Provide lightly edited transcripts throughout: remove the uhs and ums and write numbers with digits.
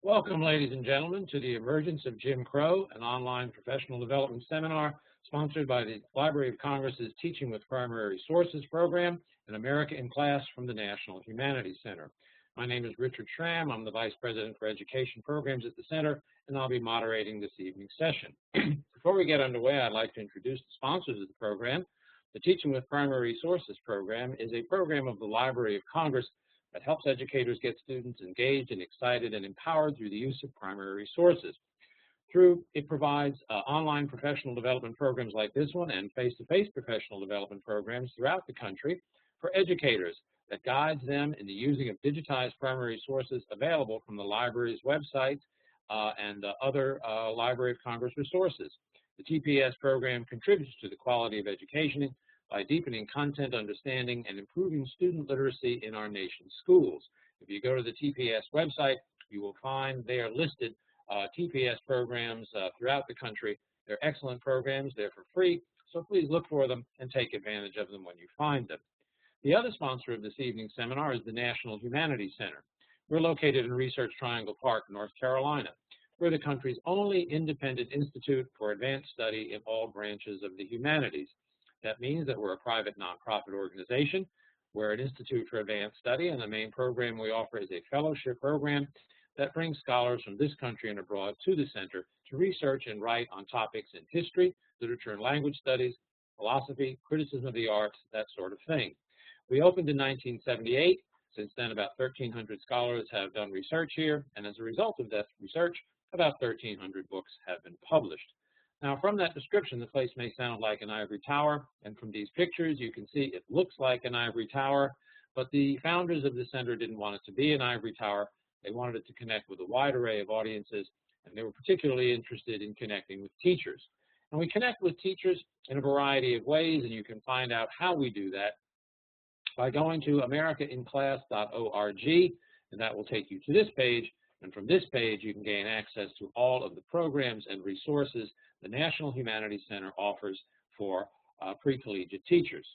Welcome, ladies and gentlemen, to the Emergence of Jim Crow, an online professional development seminar sponsored by the Library of Congress's Teaching with Primary Sources program, An America in Class from the National Humanities Center. My name is Richard Schramm. I'm the Vice President for Education Programs at the Center, and I'll be moderating this evening's session. Before we get underway, I'd like to introduce the sponsors of the program. The Teaching with Primary Sources program is a program of the Library of Congress that helps educators get students engaged and excited and empowered through the use of primary resources. It provides online professional development programs like this one and face-to-face professional development programs throughout the country for educators that guides them in the using of digitized primary sources available from the library's website and other Library of Congress resources. The TPS program contributes to the quality of education by deepening content understanding and improving student literacy in our nation's schools. If you go to the TPS website, you will find there listed TPS programs throughout the country. They're excellent programs. They're for free, so please look for them and take advantage of them when you find them. The other sponsor of this evening's seminar is the National Humanities Center. We're located in Research Triangle Park, North Carolina. We're the country's only independent institute for advanced study in all branches of the humanities. That means that we're a private nonprofit organization. We're an institute for advanced study, and the main program we offer is a fellowship program that brings scholars from this country and abroad to the center to research and write on topics in history, literature and language studies, philosophy, criticism of the arts, that sort of thing. We opened in 1978. Since then, about 1,300 scholars have done research here, and as a result of that research, about 1,300 books have been published. Now, from that description, the place may sound like an ivory tower, and from these pictures, you can see it looks like an ivory tower, but the founders of the center didn't want it to be an ivory tower. They wanted it to connect with a wide array of audiences, and they were particularly interested in connecting with teachers. And we connect with teachers in a variety of ways, and you can find out how we do that by going to americainclass.org, and that will take you to this page. And from this page, you can gain access to all of the programs and resources the National Humanities Center offers for pre-collegiate teachers.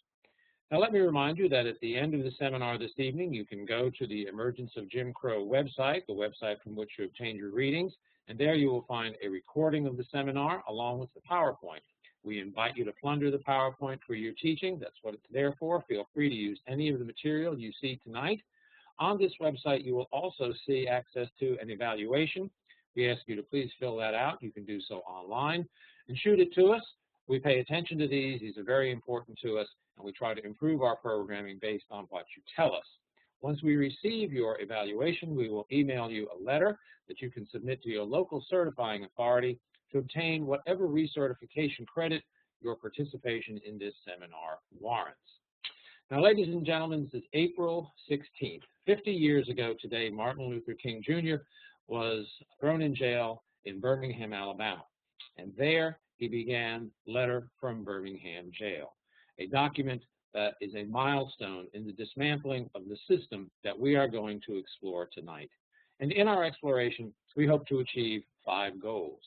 Now, let me remind you that at the end of the seminar this evening, you can go to the Emergence of Jim Crow website, the website from which you obtain your readings, and there you will find a recording of the seminar along with the PowerPoint. We invite you to plunder the PowerPoint for your teaching. That's what it's there for. Feel free to use any of the material you see tonight. On this website, you will also see access to an evaluation. We ask you to please fill that out. You can do so online and shoot it to us. We pay attention to these. These are very important to us, and we try to improve our programming based on what you tell us. Once we receive your evaluation, we will email you a letter that you can submit to your local certifying authority to obtain whatever recertification credit your participation in this seminar warrants. Now, ladies and gentlemen, this is April 16th. 50 years ago today, Martin Luther King Jr. was thrown in jail in Birmingham, Alabama. And there he began Letter from Birmingham Jail, a document that is a milestone in the dismantling of the system that we are going to explore tonight. And in our exploration, we hope to achieve 5 goals.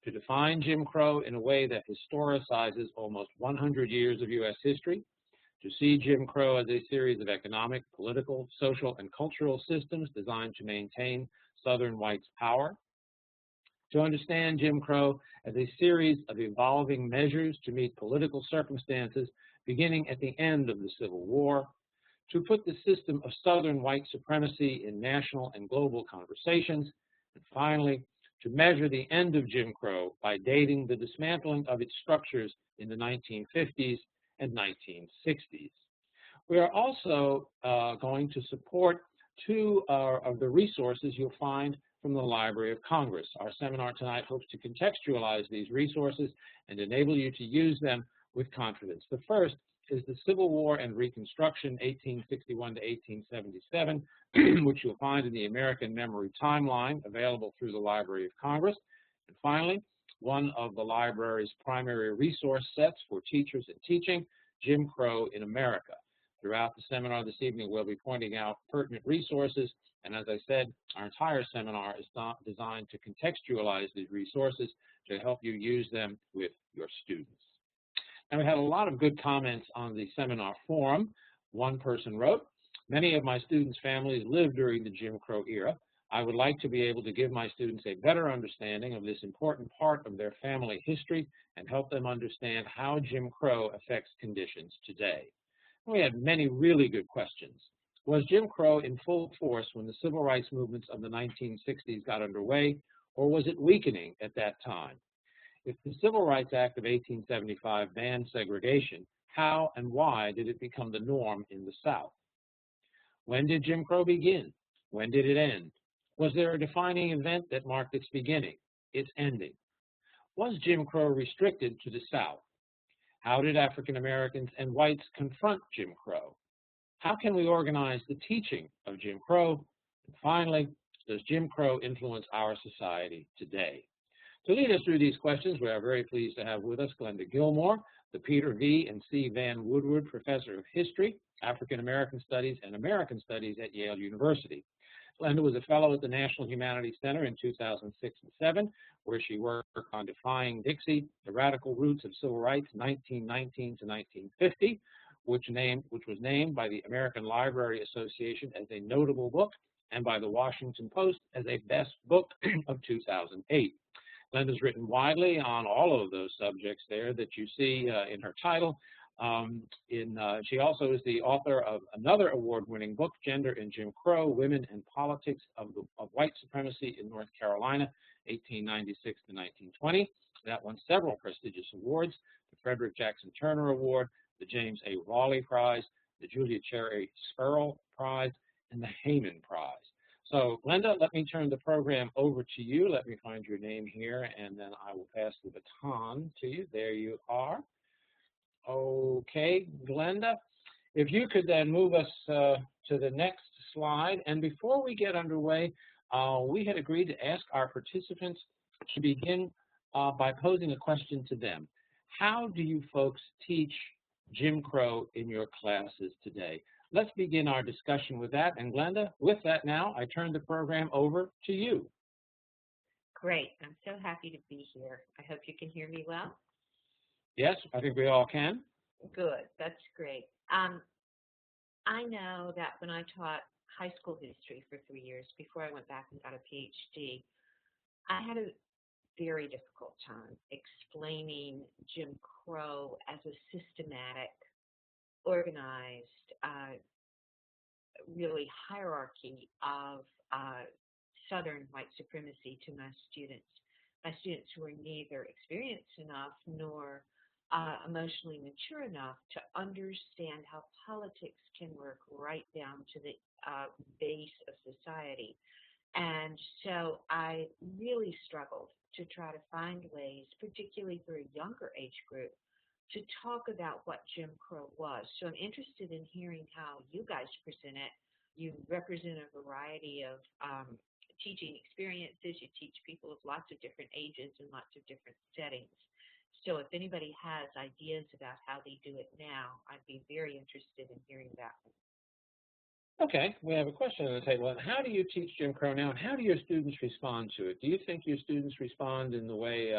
To define Jim Crow in a way that historicizes almost 100 years of U.S. history, to see Jim Crow as a series of economic, political, social, and cultural systems designed to maintain Southern whites' power, to understand Jim Crow as a series of evolving measures to meet political circumstances beginning at the end of the Civil War, to put the system of Southern white supremacy in national and global conversations, and finally, to measure the end of Jim Crow by dating the dismantling of its structures in the 1950s and 1960s. We are also going to support 2 of the resources you'll find from the Library of Congress. Our seminar tonight hopes to contextualize these resources and enable you to use them with confidence. The first is the Civil War and Reconstruction, 1861 to 1877, which you'll find in the American Memory Timeline, available through the Library of Congress. And finally, one of the library's primary resource sets for teachers and teaching, Jim Crow in America. Throughout the seminar this evening, we'll be pointing out pertinent resources, and as I said, our entire seminar is designed to contextualize these resources to help you use them with your students. And we had a lot of good comments on the seminar forum. One person wrote, "Many of my students' families lived during the Jim Crow era. I would like to be able to give my students a better understanding of this important part of their family history and help them understand how Jim Crow affects conditions today. We had many really good questions. Was Jim Crow in full force when the civil rights movements of the 1960s got underway, or was it weakening at that time? If the Civil Rights Act of 1875 banned segregation, how and why did it become the norm in the South? When did Jim Crow begin? When did it end? Was there a defining event that marked its beginning, its ending? Was Jim Crow restricted to the South? How did African Americans and whites confront Jim Crow? How can we organize the teaching of Jim Crow? And finally, does Jim Crow influence our society today? To lead us through these questions, we are very pleased to have with us Glenda Gilmore, the Peter V. and C. Van Woodward Professor of History, African American Studies, and American Studies at Yale University. Glenda was a fellow at the National Humanities Center in 2006 and 2007, where she worked on Defying Dixie, the Radical Roots of Civil Rights, 1919 to 1950, which was named by the American Library Association as a notable book and by the Washington Post as a best book of 2008. Glenda's written widely on all of those subjects there that you see in her title. She also is the author of another award-winning book, Gender in Jim Crow, Women and Politics of White Supremacy in North Carolina, 1896 to 1920. That won several prestigious awards, the Frederick Jackson Turner Award, the James A. Raleigh Prize, the Julia Cherry Spurl Prize, and the Heyman Prize. So, Glenda, let me turn the program over to you. Let me find your name here, and then I will pass the baton to you. There you are. Okay, Glenda, if you could then move us to the next slide. And before we get underway, we had agreed to ask our participants to begin by posing a question to them. How do you folks teach Jim Crow in your classes today? Let's begin our discussion with that. And Glenda, with that now, I turn the program over to you. Great. I'm so happy to be here. I hope you can hear me well. Yes, I think we all can. Good. That's great. I know that when I taught high school history for 3 years before I went back and got a PhD, I had a very difficult time explaining Jim Crow as a systematic, organized, really hierarchy of Southern white supremacy to my students who were neither experienced enough nor emotionally mature enough to understand how politics can work right down to the base of society. And so I really struggled to try to find ways, particularly for a younger age group, to talk about what Jim Crow was. So I'm interested in hearing how you guys present it. You represent a variety of teaching experiences. You teach people of lots of different ages and lots of different settings. So if anybody has ideas about how they do it now, I'd be very interested in hearing about them. Okay, we have a question on the table. How do you teach Jim Crow now, and how do your students respond to it? Do you think your students respond in the way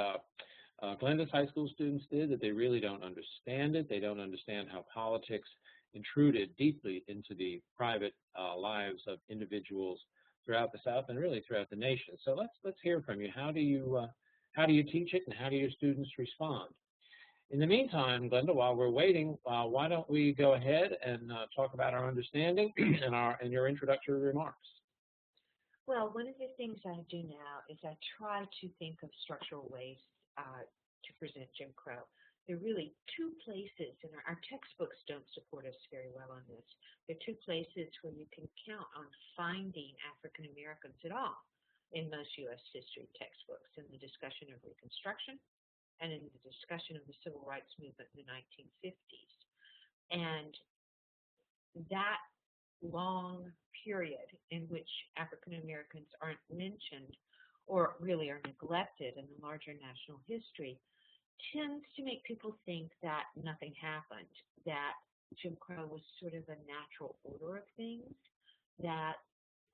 Glenda's high school students did, that they really don't understand it? They don't understand how politics intruded deeply into the private lives of individuals throughout the South and really throughout the nation. So let's hear from you. How do you teach it, and how do your students respond? In the meantime, Glenda, while we're waiting, why don't we go ahead and talk about our understanding and your introductory remarks? Well, one of the things I do now is I try to think of structural ways to present Jim Crow. There are really two places, and our textbooks don't support us very well on this. There are two places where you can count on finding African Americans at all in most U.S. history textbooks, in the discussion of Reconstruction and in the discussion of the Civil Rights Movement in the 1950s. And that long period in which African Americans aren't mentioned or really are neglected in the larger national history tends to make people think that nothing happened, that Jim Crow was sort of a natural order of things, that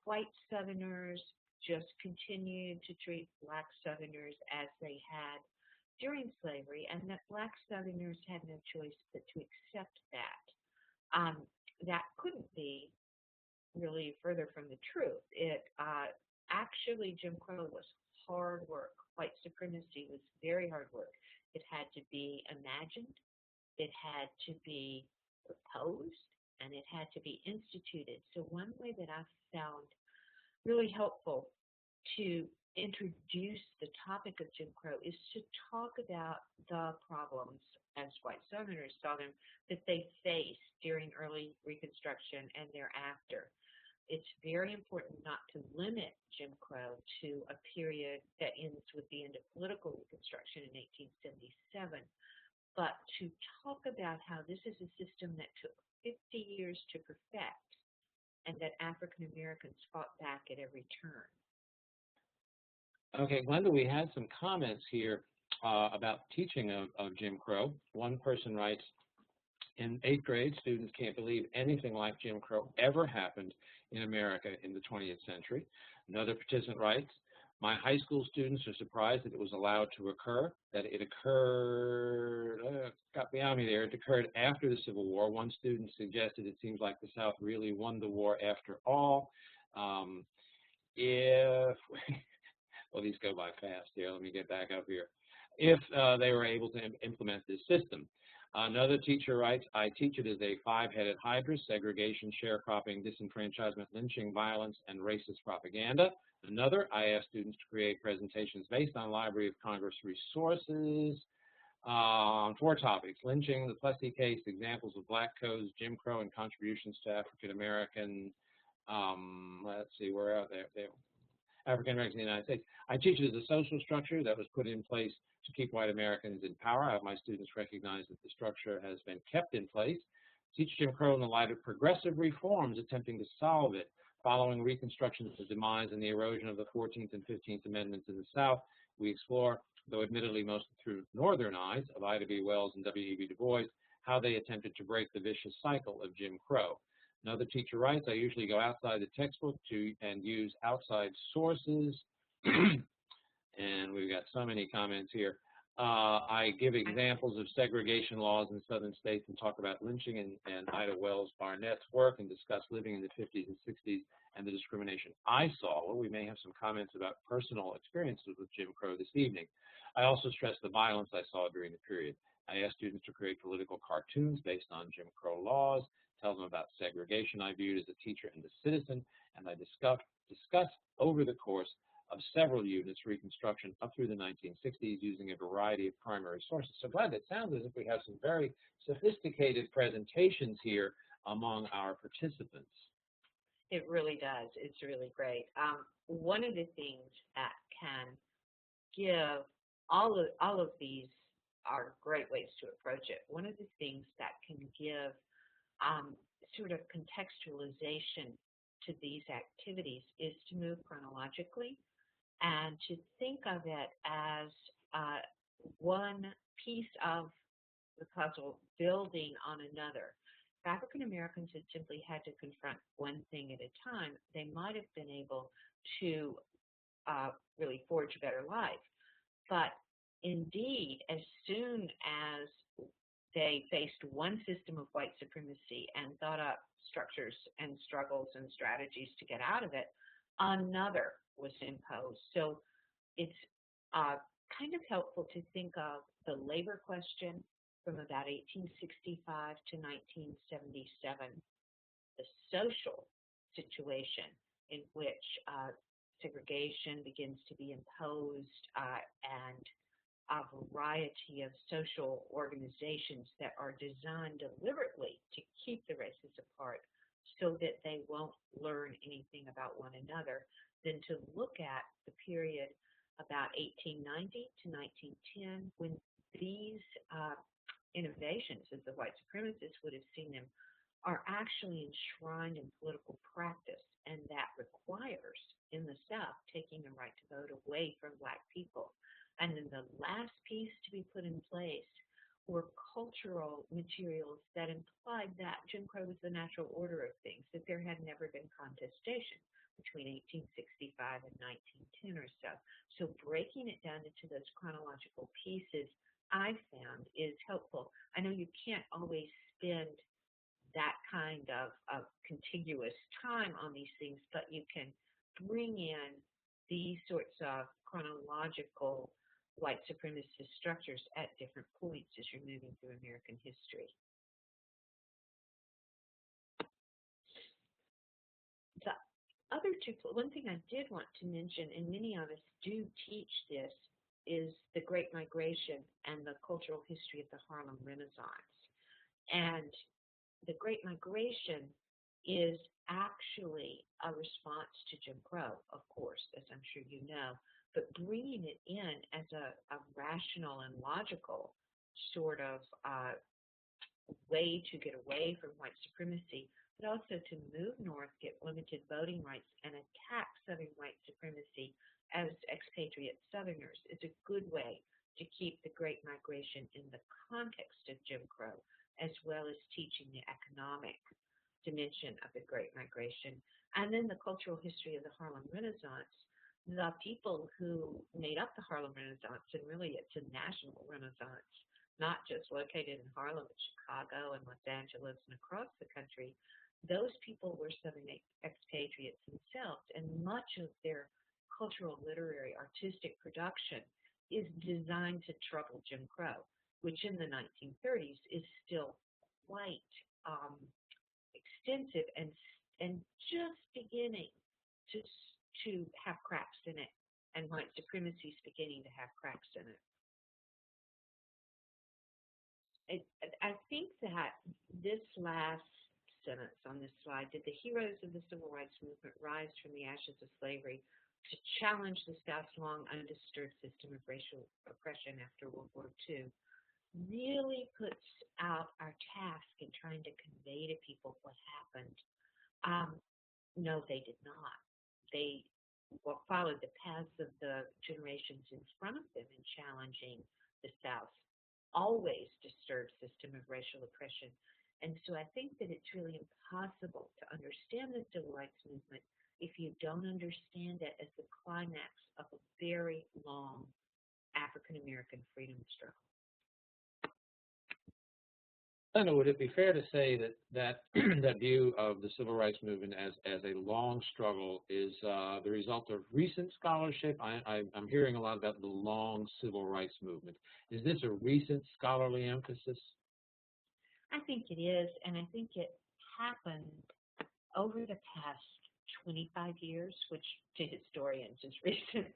white Southerners just continued to treat black Southerners as they had during slavery, and that black Southerners had no choice but to accept that. That couldn't be really further from the truth. actually Jim Crow was hard work. White supremacy was very hard work. It had to be imagined, it had to be proposed, and it had to be instituted. So one way that I found really helpful to introduce the topic of Jim Crow is to talk about the problems, as white Southerners saw them, that they faced during early Reconstruction and thereafter. It's very important not to limit Jim Crow to a period that ends with the end of political Reconstruction in 1877, but to talk about how this is a system that took 50 years to perfect and that African Americans fought back at every turn. Okay, Glenda, we had some comments here about teaching of Jim Crow. One person writes, in 8th grade, students can't believe anything like Jim Crow ever happened in America in the 20th century. Another participant writes, my high school students are surprised that it was allowed to occur, that it occurred, got beyond me there, it occurred after the Civil War. One student suggested it seems like the South really won the war after all. If well, these go by fast here. Let me get back up here. If they were able to implement this system. Another teacher writes, I teach it as a five-headed hydra: segregation, sharecropping, disenfranchisement, lynching, violence, and racist propaganda. Another, I ask students to create presentations based on Library of Congress resources on 4 topics: lynching, the Plessy case, examples of black codes, Jim Crow, and contributions to African American, let's see, where out there? African Americans in the United States. I teach it as a social structure that was put in place to keep white Americans in power. I have my students recognize that the structure has been kept in place. Teach Jim Crow in the light of progressive reforms attempting to solve it. Following Reconstruction's demise and the erosion of the 14th and 15th Amendments in the South, we explore, though admittedly mostly through Northern eyes of Ida B. Wells and W.E.B. Du Bois, how they attempted to break the vicious cycle of Jim Crow. Another teacher writes, I usually go outside the textbook and use outside sources. And we've got so many comments here. I give examples of segregation laws in southern states and talk about lynching and Ida Wells Barnett's work and discuss living in the 50s and 60s and the discrimination I saw. Well, we may have some comments about personal experiences with Jim Crow this evening. I also stress the violence I saw during the period. I asked students to create political cartoons based on Jim Crow laws, tell them about segregation I viewed as a teacher and a citizen, and I discussed over the course of several units Reconstruction up through the 1960s using a variety of primary sources. So glad it sounds as if we have some very sophisticated presentations here among our participants. It really does. It's really great. One of the things that can give all of these are great ways to approach it. One of the things that can give sort of contextualization to these activities is to move chronologically and to think of it as one piece of the puzzle building on another. If African Americans had simply had to confront one thing at a time, they might have been able to really forge a better life. But indeed, as soon as they faced one system of white supremacy and thought up structures and struggles and strategies to get out of it, another was imposed. So it's kind of helpful to think of the labor question from about 1865 to 1977, the social situation in which segregation begins to be imposed and a variety of social organizations that are designed deliberately to keep the races apart so that they won't learn anything about one another, then to look at the period about 1890 to 1910 when these innovations, as the white supremacists would have seen them, are actually enshrined in political practice, and that requires, in the South, taking the right to vote away from black people. And then the last piece to be put in place were cultural materials that implied that Jim Crow was the natural order of things, that there had never been contestation between 1865 and 1910 or so. So breaking it down into those chronological pieces, I found, is helpful. I know you can't always spend that kind of contiguous time on these things, but you can bring in these sorts of chronological white supremacist structures at different points as you're moving through American history. The other two, one thing I did want to mention, and many of us do teach this, is the Great Migration and the cultural history of the Harlem Renaissance. And the Great Migration is actually a response to Jim Crow, of course, as I'm sure you know, but bringing it in as a rational and logical sort of way to get away from white supremacy, but also to move north, get limited voting rights, and attack Southern white supremacy as expatriate Southerners is a good way to keep the Great Migration in the context of Jim Crow, as well as teaching the economic dimension of the Great Migration. And then the cultural history of the Harlem Renaissance. The people who made up the Harlem Renaissance, and really it's a national renaissance, not just located in Harlem, but Chicago and Los Angeles and across the country, those people were Southern expatriates themselves, and much of their cultural, literary, artistic production is designed to trouble Jim Crow, which in the 1930s is still quite extensive and just beginning to have cracks in it, and white supremacy is beginning to have cracks in it. I think that this last sentence on this slide, did the heroes of the civil rights movement rise from the ashes of slavery to challenge the South's long undisturbed system of racial oppression after World War II, really puts out our task in trying to convey to people what happened. No, they did not. They followed the paths of the generations in front of them in challenging the South's always disturbed system of racial oppression. And so I think that it's really impossible to understand the civil rights movement if you don't understand it as the climax of a very long African-American freedom struggle. Linda, would it be fair to say that that view of the civil rights movement as a long struggle is the result of recent scholarship? I'm hearing a lot about the long civil rights movement. Is this a recent scholarly emphasis? I think it is, and I think it happened over the past 25 years, which to historians is recent,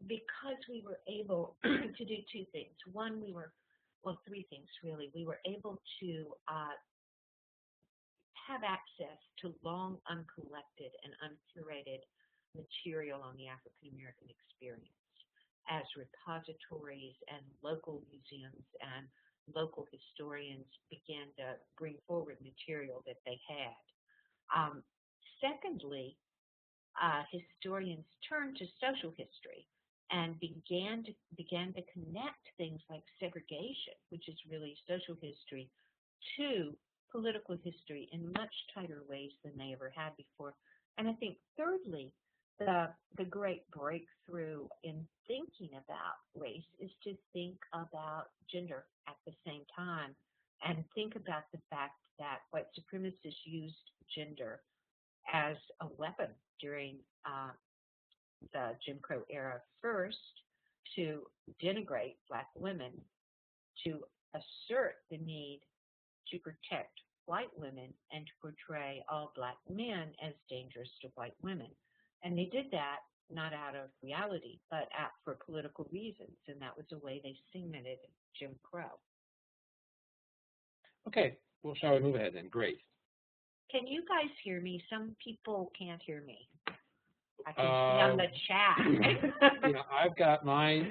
because we were able to do two things. One, three things really. We were able to have access to long uncollected and uncurated material on the African American experience as repositories and local museums and local historians began to bring forward material that they had. Secondly, historians turned to social history and began to connect things like segregation, which is really social history, to political history in much tighter ways than they ever had before. And I think thirdly, the great breakthrough in thinking about race is to think about gender at the same time and think about the fact that white supremacists used gender as a weapon during the Jim Crow era, first to denigrate Black women, to assert the need to protect white women, and to portray all Black men as dangerous to white women. And they did that not out of reality, but for political reasons, and that was the way they segmented Jim Crow. Okay, well, shall we move ahead then? Great. Can you guys hear me? Some people can't hear me. I can see on the chat. I've got my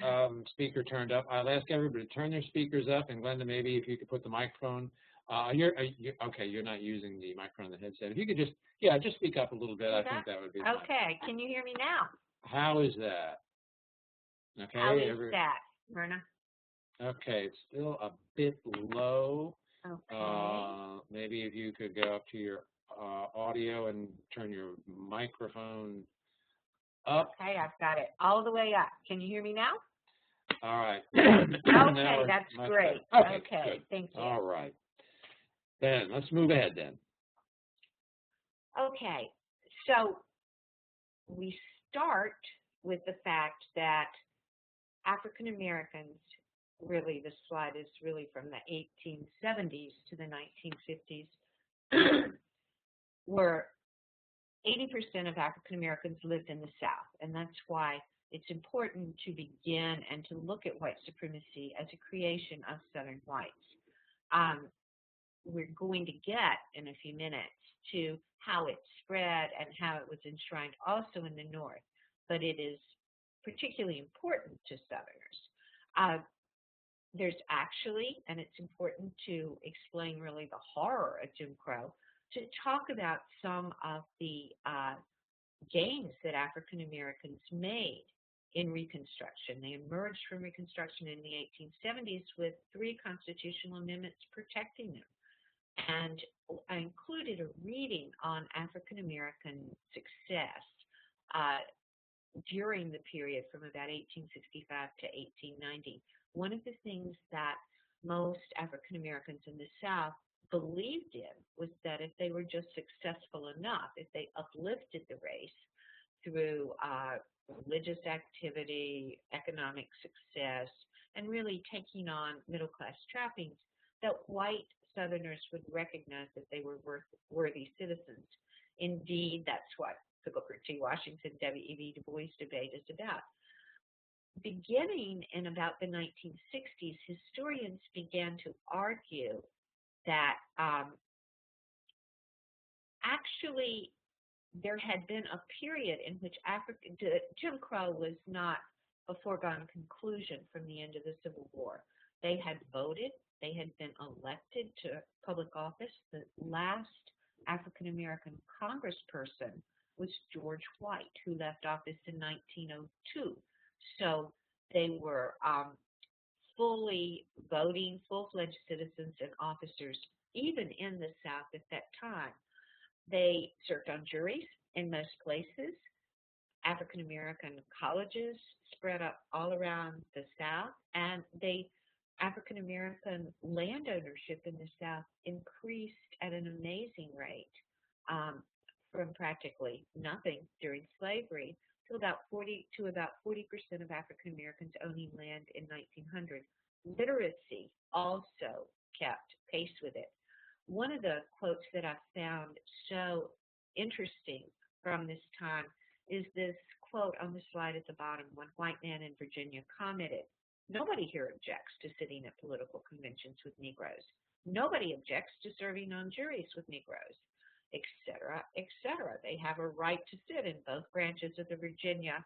speaker turned up. I'll ask everybody to turn their speakers up, and Glenda, maybe if you could put the microphone. Okay, you're not using the microphone on the headset. If you could just speak up a little bit, I think that would be fine. Okay, can you hear me now? How is that? Okay. How is that, Myrna? Okay, it's still a bit low. Okay. Maybe if you could go up to your audio and turn your microphone up. Okay, I've got it all the way up. Can you hear me now? All right. Okay, that's great. Okay, thank you. All right. Then let's move ahead then. Okay, so we start with the fact that African Americans, really this slide is really from the 1870s to the 1950s, were 80% of African Americans lived in the South, and that's why it's important to begin and to look at white supremacy as a creation of Southern whites. We're going to get in a few minutes to how it spread and how it was enshrined also in the North, but it is particularly important to Southerners. There's actually, and it's important to explain really the horror of Jim Crow, to talk about some of the gains that African Americans made in Reconstruction. They emerged from Reconstruction in the 1870s with 3 constitutional amendments protecting them. And I included a reading on African American success during the period from about 1865 to 1890. One of the things that most African Americans in the South believed in was that if they were just successful enough, if they uplifted the race through religious activity, economic success, and really taking on middle-class trappings, that white Southerners would recognize that they were worthy citizens. Indeed, that's what the Booker T. Washington, W.E.B. Du Bois debate is about. Beginning in about the 1960s, historians began to argue that actually there had been a period in which Jim Crow was not a foregone conclusion from the end of the Civil War. They had voted, they had been elected to public office. The last African American congressperson was George White, who left office in 1902. So they were fully voting, full-fledged citizens and officers, even in the South at that time. They served on juries in most places. African American colleges spread up all around the South, and African American land ownership in the South increased at an amazing rate, from practically nothing during slavery to about 40% of African Americans owning land in 1900. Literacy also kept pace with it. One of the quotes that I found so interesting from this time is this quote on the slide at the bottom. One white man in Virginia commented, "Nobody here objects to sitting at political conventions with Negroes. Nobody objects to serving on juries with Negroes, etc., etc. They have a right to sit in both branches of the Virginia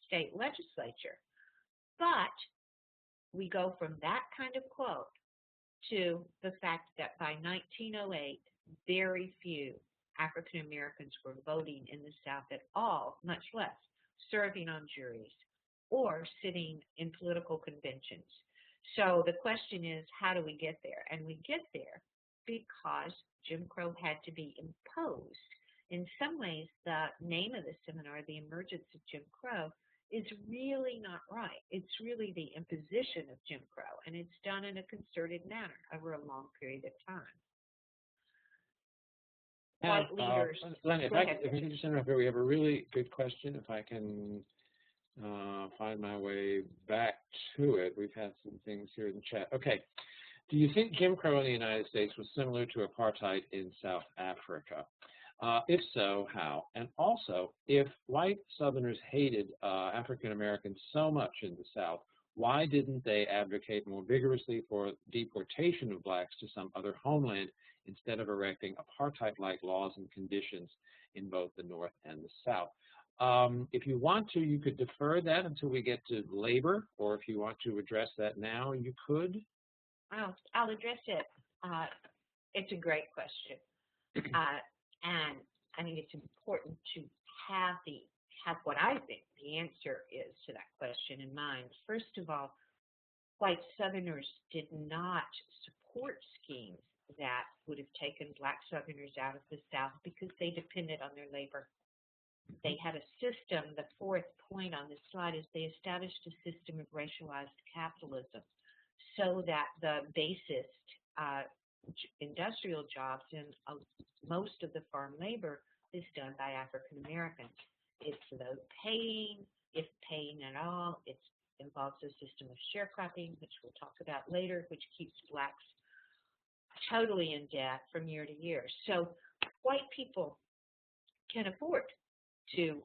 state legislature." But we go from that kind of quote to the fact that by 1908, very few African Americans were voting in the South at all, much less serving on juries or sitting in political conventions. So the question is, how do we get there? And we get there because Jim Crow had to be imposed. In some ways, the name of the seminar, The Emergence of Jim Crow, is really not right. It's really the imposition of Jim Crow, and it's done in a concerted manner over a long period of time. White leaders. Lenny, if I can just interrupt here, we have a really good question. If I can find my way back to it. We've had some things here in the chat. Okay. Do you think Jim Crow in the United States was similar to apartheid in South Africa? If so, how? And also, if white Southerners hated African Americans so much in the South, why didn't they advocate more vigorously for deportation of blacks to some other homeland instead of erecting apartheid-like laws and conditions in both the North and the South? If you want to, you could defer that until we get to labor, or if you want to address that now, you could. I'll address it. It's a great question. And I think it's important to have what I think the answer is to that question in mind. First of all, white Southerners did not support schemes that would have taken black Southerners out of the South because they depended on their labor. They had a system. The fourth point on this slide is they established a system of racialized capitalism so that the basest industrial jobs and most of the farm labor is done by African Americans. it's low paying, if paying at all. It involves a system of sharecropping, which we'll talk about later, which keeps blacks totally in debt from year to year. So white people can afford to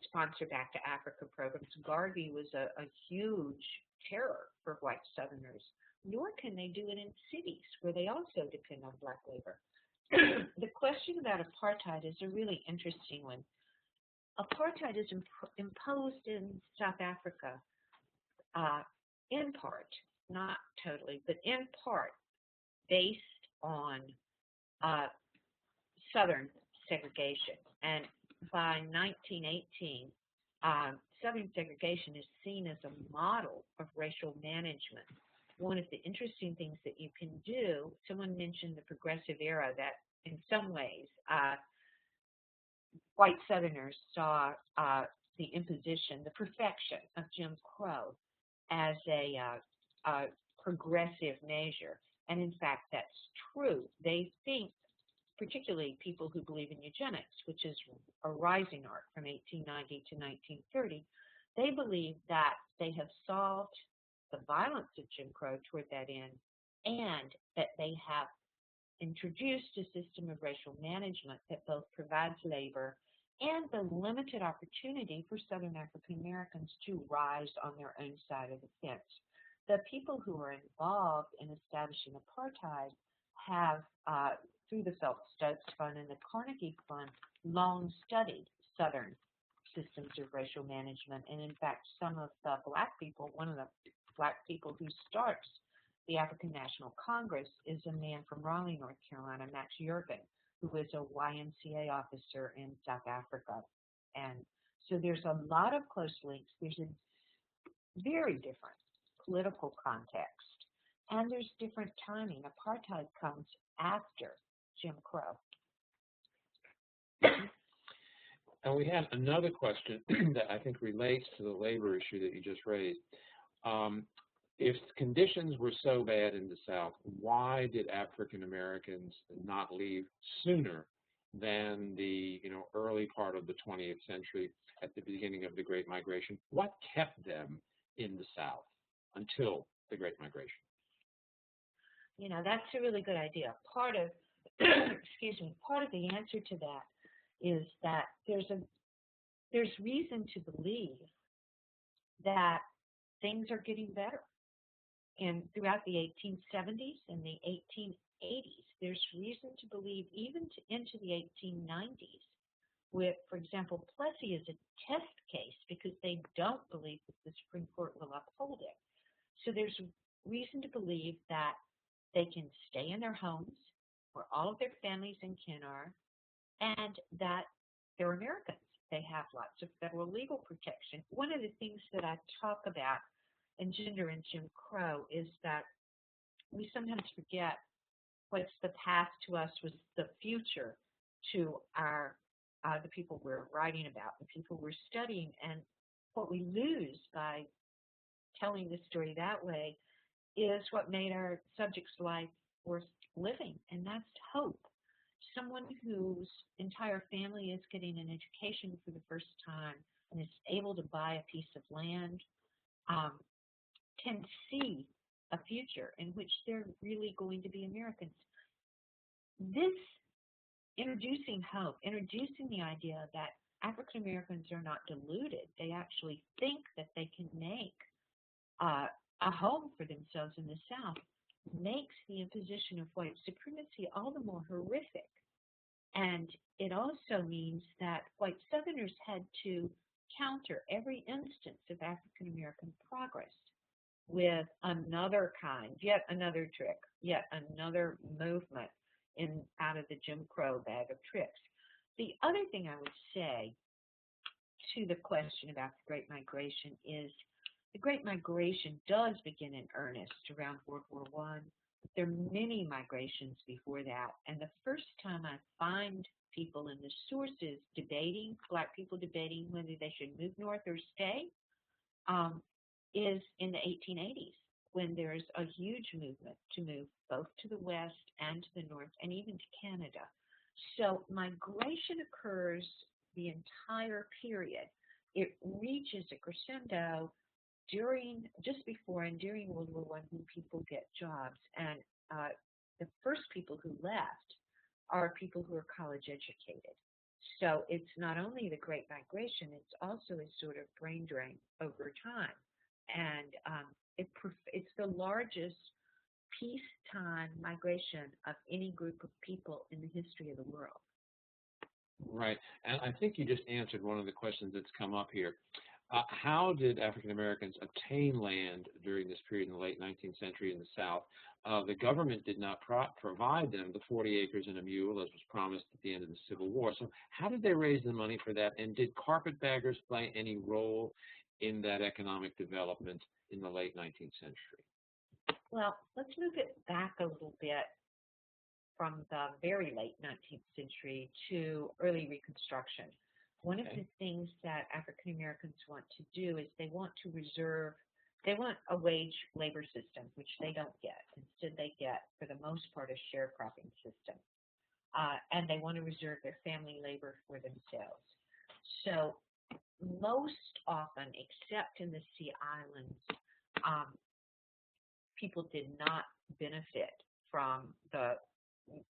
sponsor Back to Africa programs. Garvey was a huge terror for white Southerners, nor can they do it in cities where they also depend on black labor. The question about apartheid is a really interesting one. Apartheid is imposed in South Africa in part, not totally, but in part based on Southern segregation. And by 1918, Southern segregation is seen as a model of racial management. One of the interesting things that you can do, someone mentioned the progressive era, that in some ways white Southerners saw the imposition, the perfection of Jim Crow as a progressive measure. And in fact, that's true. They think, particularly people who believe in eugenics, which is a rising arc from 1890 to 1930, they believe that they have solved the violence of Jim Crow toward that end, and that they have introduced a system of racial management that both provides labor and the limited opportunity for Southern African Americans to rise on their own side of the fence. The people who are involved in establishing apartheid have, through the Phelps-Stokes Fund and the Carnegie Fund, long studied Southern systems of racial management. And in fact, some of the black people, one of the black people who starts the African National Congress is a man from Raleigh, North Carolina, Max Yergin, who was a YMCA officer in South Africa. And so there's a lot of close links. There's a very different political context, and there's different timing. Apartheid comes after Jim Crow. And we had another question that I think relates to the labor issue that you just raised. If conditions were so bad in the South, why did African Americans not leave sooner than the early part of the 20th century, at the beginning of the Great Migration? What kept them in the South until the Great Migration? That's a really good idea. Part of, part of the answer to that is that there's reason to believe that things are getting better. And throughout the 1870s and the 1880s, there's reason to believe even into the 1890s, with, for example, Plessy is a test case because they don't believe that the Supreme Court will uphold it. So there's reason to believe that they can stay in their homes where all of their families and kin are, and that they're Americans. They have lots of federal legal protection. One of the things that I talk about in Gender and Jim Crow is that we sometimes forget what's the past to us was the future to our the people we're writing about, the people we're studying. And what we lose by telling the story that way is what made our subject's life worth living, and that's hope. Someone whose entire family is getting an education for the first time and is able to buy a piece of land can see a future in which they're really going to be Americans. This introducing hope, introducing the idea that African Americans are not deluded. They actually think that they can make a home for themselves in the South, makes the imposition of white supremacy all the more horrific. And it also means that white Southerners had to counter every instance of African American progress with another kind, yet another trick, yet another movement out of the Jim Crow bag of tricks. The other thing I would say to the question about the Great Migration is the Great Migration does begin in earnest around World War I. There are many migrations before that, and the first time I find people in the sources debating, black people debating whether they should move north or stay, is in the 1880s, when there's a huge movement to move both to the west and to the north, and even to Canada. So migration occurs the entire period. It reaches a crescendo just before and during World War I when people get jobs. And the first people who left are people who are college educated. So it's not only the Great Migration, it's also a sort of brain drain over time. And it's the largest peacetime migration of any group of people in the history of the world. Right. And I think you just answered one of the questions that's come up here. How did African Americans obtain land during this period in the late 19th century in the South? The government did not provide them the 40 acres and a mule as was promised at the end of the Civil War. So how did they raise the money for that? And did carpetbaggers play any role in that economic development in the late 19th century? Well, let's move it back a little bit from the very late 19th century to early Reconstruction. One of the things that African Americans want to do is they want a wage labor system, which they don't get. Instead, they get, for the most part, a sharecropping system. And they want to reserve their family labor for themselves. So most often, except in the Sea Islands, people did not benefit from the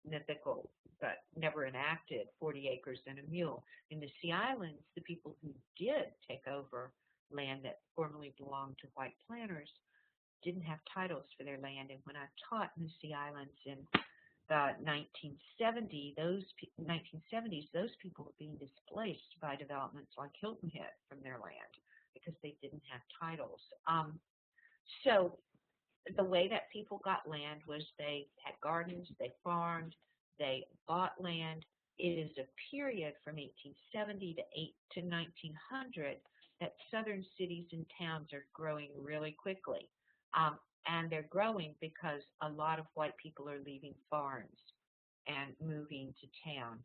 mythical but never enacted 40 acres and a mule. In the Sea Islands, the people who did take over land that formerly belonged to white planters didn't have titles for their land. And when I taught in the Sea Islands in the 1970s, those people were being displaced by developments like Hilton Head from their land because they didn't have titles. So the way that people got land was they had gardens, they farmed, they bought land. It is a period from 1870 to 1900 that southern cities and towns are growing really quickly. And they're growing because a lot of white people are leaving farms and moving to town.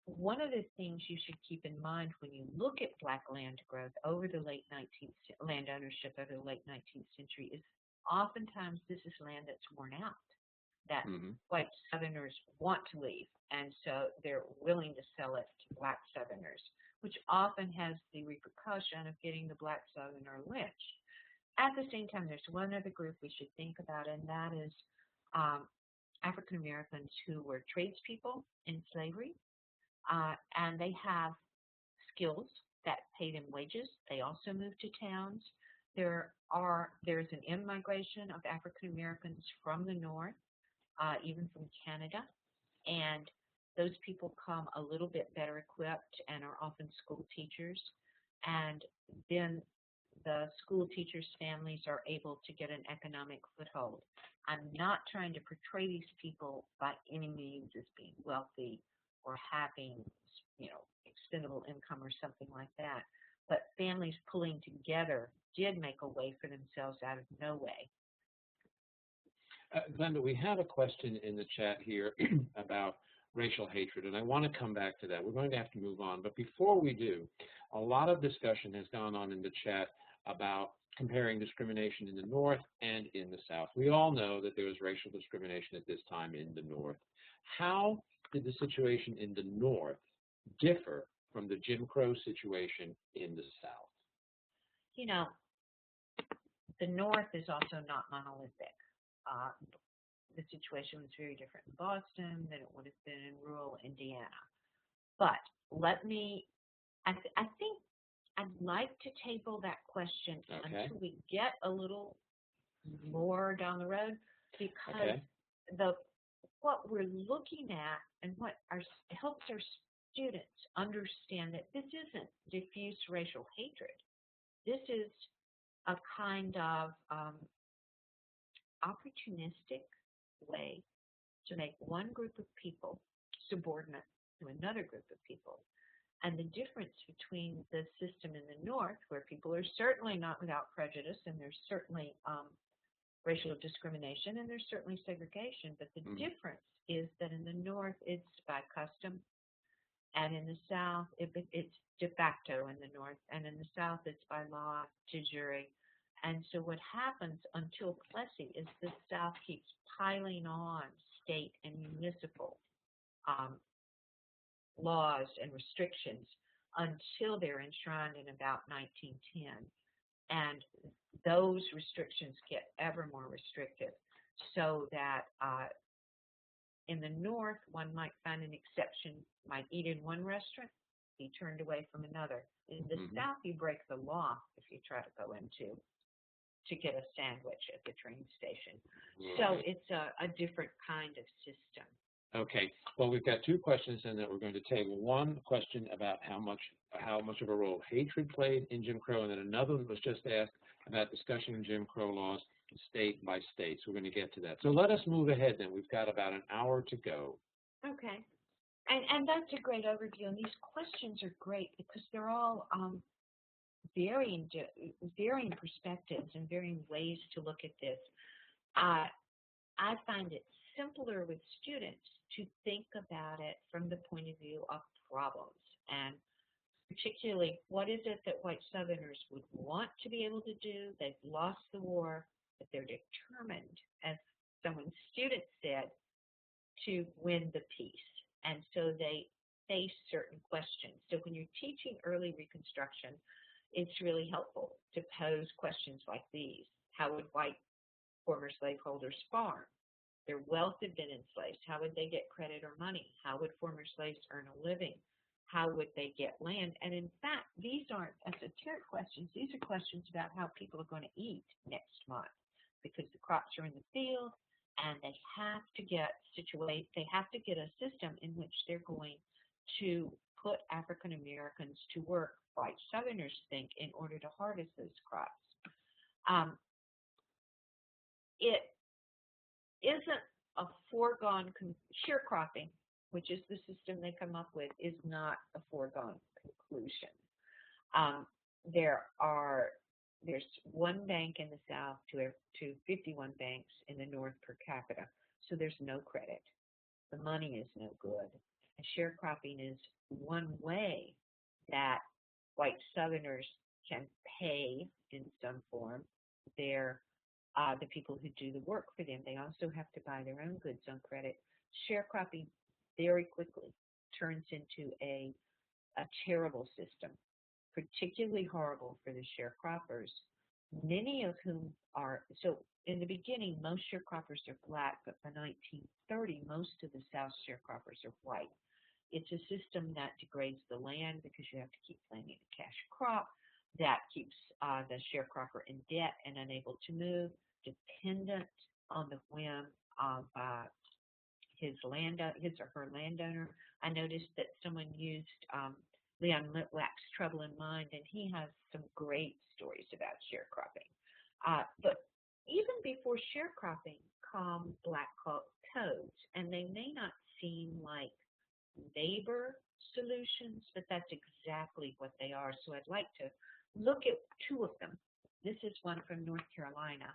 One of the things you should keep in mind when you look at Black land growth over the late 19th, land ownership over the late 19th century is oftentimes this is land that's worn out, that white Southerners want to leave, and so they're willing to sell it to Black Southerners, which often has the repercussion of getting the Black Southerner lynched. At the same time, there's one other group we should think about, and that is African Americans who were tradespeople in slavery, and they have skills that pay them wages. They also move to towns. There's an immigration of African Americans from the north, even from Canada, and those people come a little bit better equipped and are often school teachers, and then the school teachers' families are able to get an economic foothold. I'm not trying to portray these people by any means as being wealthy or having, expendable income or something like that. But families pulling together did make a way for themselves out of no way. Glenda, we have a question in the chat here about racial hatred, and I want to come back to that. We're going to have to move on, but before we do, a lot of discussion has gone on in the chat about comparing discrimination in the North and in the South. We all know that there was racial discrimination at this time in the North. How did the situation in the North differ from the Jim Crow situation in the South? The North is also not monolithic. The situation was very different in Boston than it would have been in rural Indiana. But I think I'd like to table that question until we get a little more down the road, because what we're looking at and what helps our students understand that this isn't diffuse racial hatred. This is a kind of opportunistic way to make one group of people subordinate to another group of people. And the difference between the system in the North, where people are certainly not without prejudice, and there's certainly racial discrimination, and there's certainly segregation, but the difference is that in the North, it's by custom, and in the South, it's de facto in the North, and in the South, it's by law to jury. And so what happens until Plessy is the South keeps piling on state and municipal laws and restrictions until they're enshrined in about 1910. And those restrictions get ever more restrictive, so that in the North, one might find an exception, might eat in one restaurant, be turned away from another. In the South, you break the law if you try to go into to get a sandwich at the train station. Right. So it's a different kind of system. Okay. Well, we've got two questions in that we're going to table. One question about how much of a role hatred played in Jim Crow, and then another that was just asked about discussion in Jim Crow laws state by state. So we're going to get to that. So let us move ahead then. We've got about an hour to go. Okay. And that's a great overview. And these questions are great because they're all varying perspectives and varying ways to look at this. I find it simpler with students to think about it from the point of view of problems, and particularly what is it that white Southerners would want to be able to do. They've lost the war, but they're determined, as someone's student said, to win the peace. And so they face certain questions. So when you're teaching early Reconstruction, it's really helpful to pose questions like these. How would white former slaveholders farm? Their wealth had been enslaved. How would they get credit or money? How would former slaves earn a living? How would they get land? And in fact, these aren't esoteric questions. These are questions about how people are going to eat next month, because the crops are in the field, and they have to get a system in which they're going to put African Americans to work, white Southerners think, in order to harvest those crops. It isn't a foregone sharecropping, which is the system they come up with, is not a foregone conclusion. There's one bank in the South to 51 banks in the North per capita, so there's no credit. The money is no good. And sharecropping is one way that white Southerners can pay in some form the people who do the work for them. They also have to buy their own goods on credit. Sharecropping very quickly turns into a terrible system, particularly horrible for the sharecroppers, many of whom are, so in the beginning, most sharecroppers are black, but by 1930, most of the South sharecroppers are white. It's a system that degrades the land because you have to keep planting a cash crop. That keeps the sharecropper in debt and unable to move, dependent on the whim of his or her landowner. I noticed that someone used Leon Litwack's Trouble in Mind, and he has some great stories about sharecropping. But even before sharecropping come black codes, and they may not seem like labor solutions, but that's exactly what they are. So I'd like to look at two of them. This is one from North Carolina,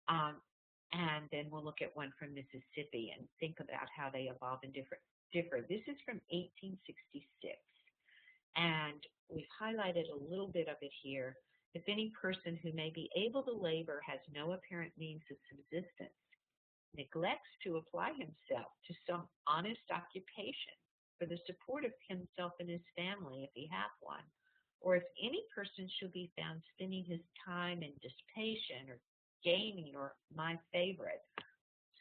and then we'll look at one from Mississippi and think about how they evolve and differ. This is from 1866, and we've highlighted a little bit of it here. If any person who may be able to labor has no apparent means of subsistence, neglects to apply himself to some honest occupation for the support of himself and his family, if he hath one, or if any person shall be found spending his time in dissipation or gaming, or my favorite,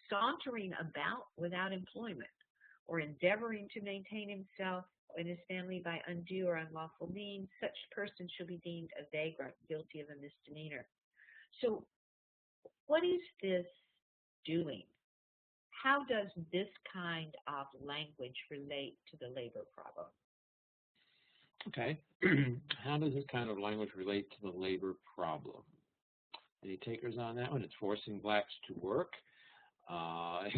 sauntering about without employment, or endeavoring to maintain himself and his family by undue or unlawful means, such person shall be deemed a vagrant, guilty of a misdemeanor. So what is this doing? How does this kind of language relate to the labor problem? Okay. How does this kind of language relate to the labor problem? Any takers on that one? It's forcing blacks to work. I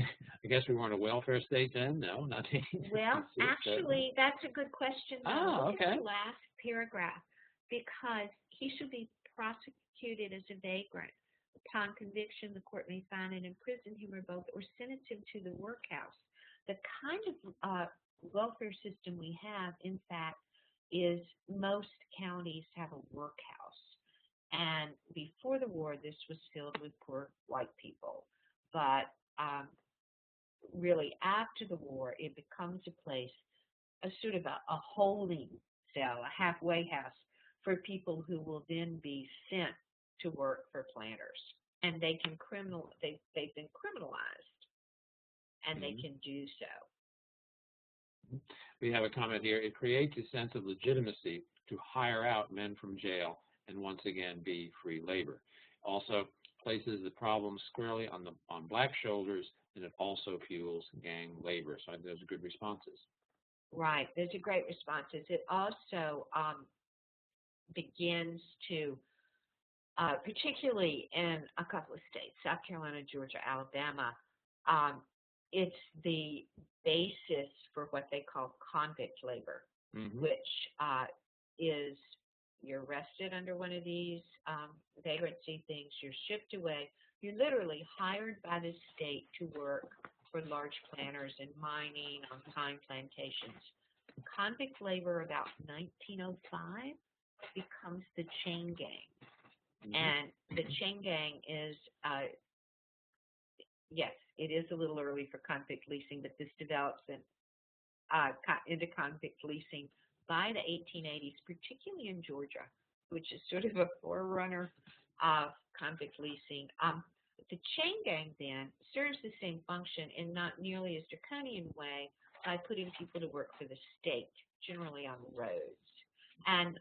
guess we weren't a welfare state then? No, not 1866. Well, actually, that's a good question. Oh, Look okay. at the last paragraph, because he should be prosecuted as a vagrant. Upon conviction, the court may fine and imprison him or both, or sentence him to the workhouse. The kind of welfare system we have, in fact, is most counties have a workhouse. And before the war, this was filled with poor white people. But really, after the war, it becomes a place, a sort of a holding cell, a halfway house for people who will then be sent to work for planters. And they've been criminalized, and they can do so. We have a comment here. It creates a sense of legitimacy to hire out men from jail and once again be free labor. Also places the problem squarely on black shoulders, and it also fuels gang labor. So I think those are good responses. Right. Those are great responses. It also begins to, particularly in a couple of states, South Carolina, Georgia, Alabama, it's the basis for what they call convict labor, which is you're arrested under one of these vagrancy things, you're shipped away, you're literally hired by the state to work for large planters in mining, on pine plantations. Convict labor about 1905 becomes the chain gang. And the chain gang is, yes, it is a little early for convict leasing, but this develops into convict leasing by the 1880s, particularly in Georgia, which is sort of a forerunner of convict leasing. The chain gang then serves the same function in not nearly as draconian way by putting people to work for the state, generally on the roads. And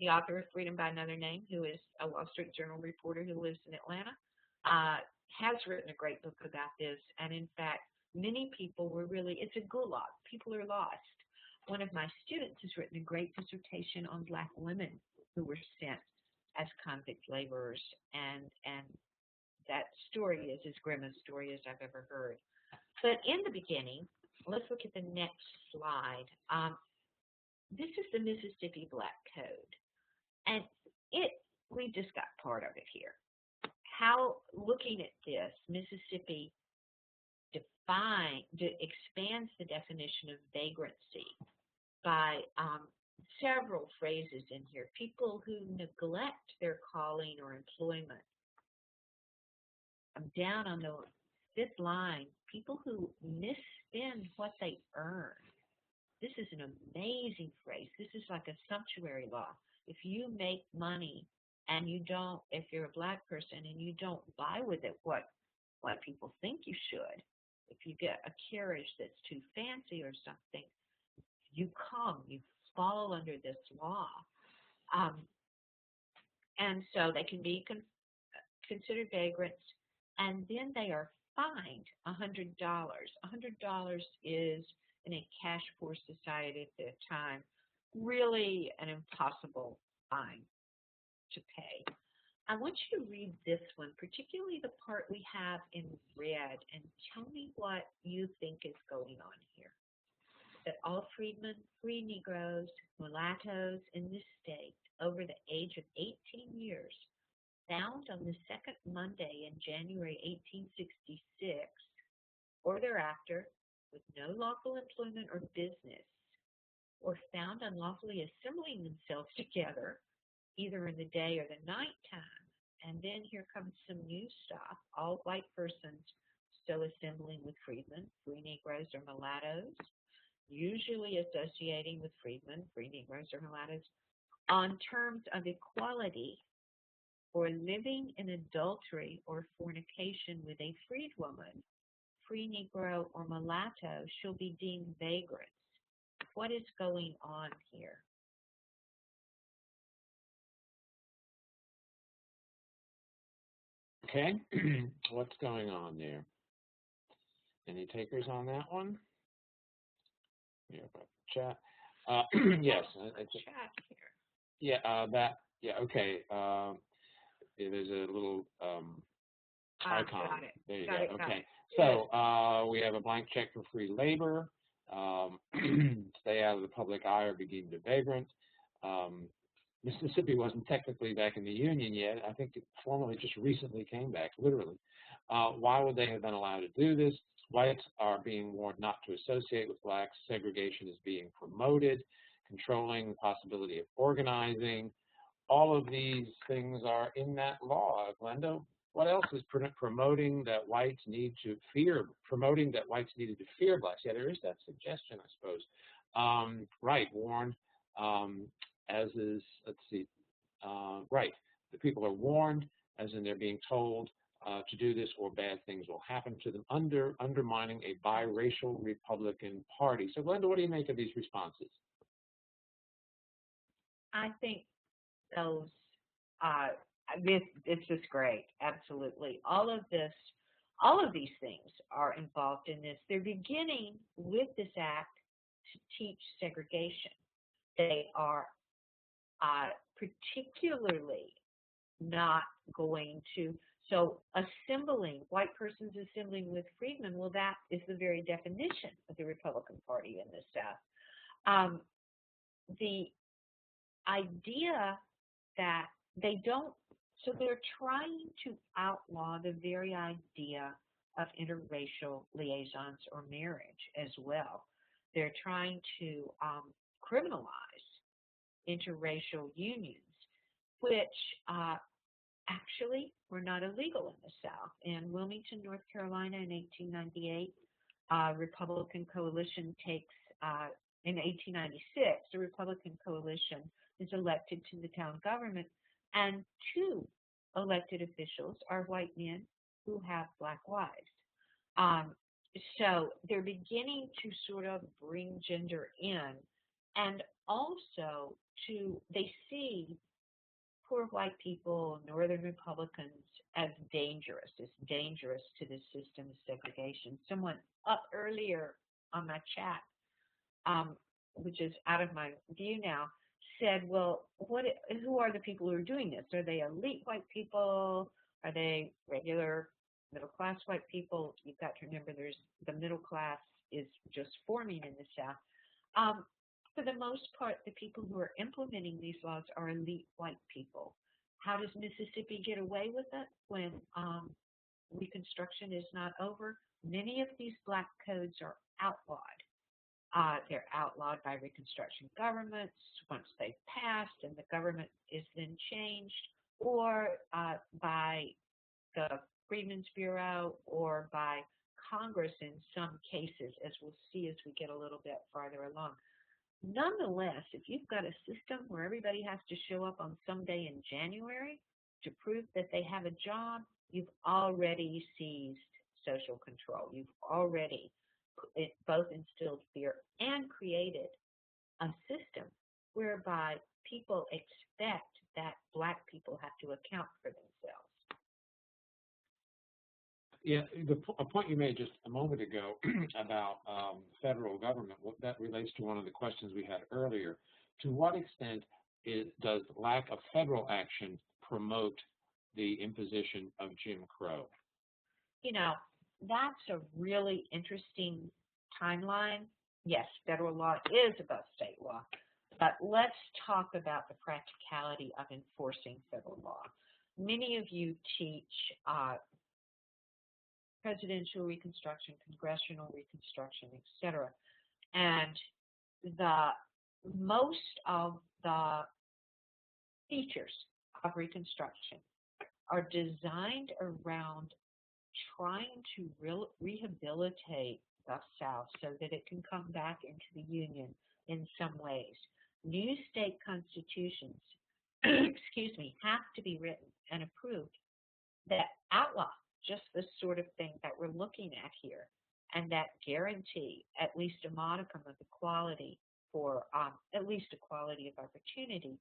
the author of Freedom by Another Name, who is a Wall Street Journal reporter who lives in Atlanta, has written a great book about this. And in fact, many people were really, it's a gulag. People are lost. One of my students has written a great dissertation on black women who were sent as convict laborers, and that story is as grim a story as I've ever heard. But in the beginning, let's look at the next slide. This is the Mississippi Black Code, and we just got part of it here. How, looking at this, Mississippi expands the definition of vagrancy by several phrases in here. People who neglect their calling or employment. I'm down on the fifth line. People who misspend what they earn. This is an amazing phrase. This is like a sumptuary law. If you make money and you don't, if you're a black person and you don't buy with it what people think you should, if you get a carriage that's too fancy or something, you fall under this law. And so they can be considered vagrants, and then they are fined $100. $100 is, in a cash poor society at the time, really an impossible fine to pay. I want you to read this one, particularly the part we have in red, and tell me what you think is going on here. That all freedmen, free Negroes, mulattoes in this state over the age of 18 years found on the second Monday in January 1866 or thereafter with no lawful employment or business, or found unlawfully assembling themselves together either in the day or the night time. And then here comes some new stuff, all white persons still assembling with freedmen, free Negroes or mulattoes, usually associating with freedmen, free Negroes or mulattoes, on terms of equality, or living in adultery or fornication with a freedwoman, free Negro or mulatto, shall be deemed vagrants. What is going on here? Okay, what's going on there? Any takers on that one? Yeah, chat. Yes, Chat here. Yeah, okay. Yeah, there's a little icon. Got it. There you got go. it, got Okay. it. So we have a blank check for free labor. Stay out of the public eye or be deemed a vagrant. Mississippi wasn't technically back in the Union yet. I think it formally just recently came back, literally. Why would they have been allowed to do this? Whites are being warned not to associate with blacks. Segregation is being promoted, controlling the possibility of organizing. All of these things are in that law, Glenda. What else is promoting that whites need to fear, promoting that whites needed to fear blacks? Yeah, there is that suggestion, I suppose. Right, warned, as is, let's see, right, the people are warned, as in they're being told to do this or bad things will happen to them, undermining a biracial Republican Party. So, Glenda, what do you make of these responses? I think those, it's just great, absolutely. All of these things are involved in this. They're beginning with this act to teach segregation. They are particularly not going to, so white persons assembling with freedmen, well, that is the very definition of the Republican Party in the South. The idea that they don't, so they're trying to outlaw the very idea of interracial liaisons or marriage as well. They're trying to criminalize interracial unions, which actually were not illegal in the South. In Wilmington, North Carolina in 1898, Republican coalition takes, in 1896, the Republican coalition is elected to the town government, and 2 elected officials are white men who have black wives. So they're beginning to sort of bring gender in, and also they see poor white people, Northern Republicans, as dangerous. It's dangerous to the system of segregation. Someone up earlier on my chat, which is out of my view now, said, well, who are the people who are doing this? Are they elite white people? Are they regular middle-class white people? You've got to remember the middle class is just forming in the South. For the most part, the people who are implementing these laws are elite white people. How does Mississippi get away with it when Reconstruction is not over? Many of these black codes are outlawed. They're outlawed by Reconstruction governments once they've passed and the government is then changed, or by the Freedmen's Bureau, or by Congress in some cases, as we'll see as we get a little bit farther along. Nonetheless, if you've got a system where everybody has to show up on some day in January to prove that they have a job, you've already seized social control. You've already both instilled fear and created a system whereby people expect that black people have to account for themselves. Yeah, a point you made just a moment ago about federal government, that relates to one of the questions we had earlier. To what extent does lack of federal action promote the imposition of Jim Crow? You know, that's a really interesting timeline. Yes, federal law is above state law, but let's talk about the practicality of enforcing federal law. Many of you teach presidential Reconstruction, congressional Reconstruction, etc. And most of the features of Reconstruction are designed around trying to rehabilitate the South so that it can come back into the Union in some ways. New state constitutions, excuse me, have to be written and approved that outlaw just the sort of thing that we're looking at here, and that guarantee at least a modicum of equality for, at least equality of opportunity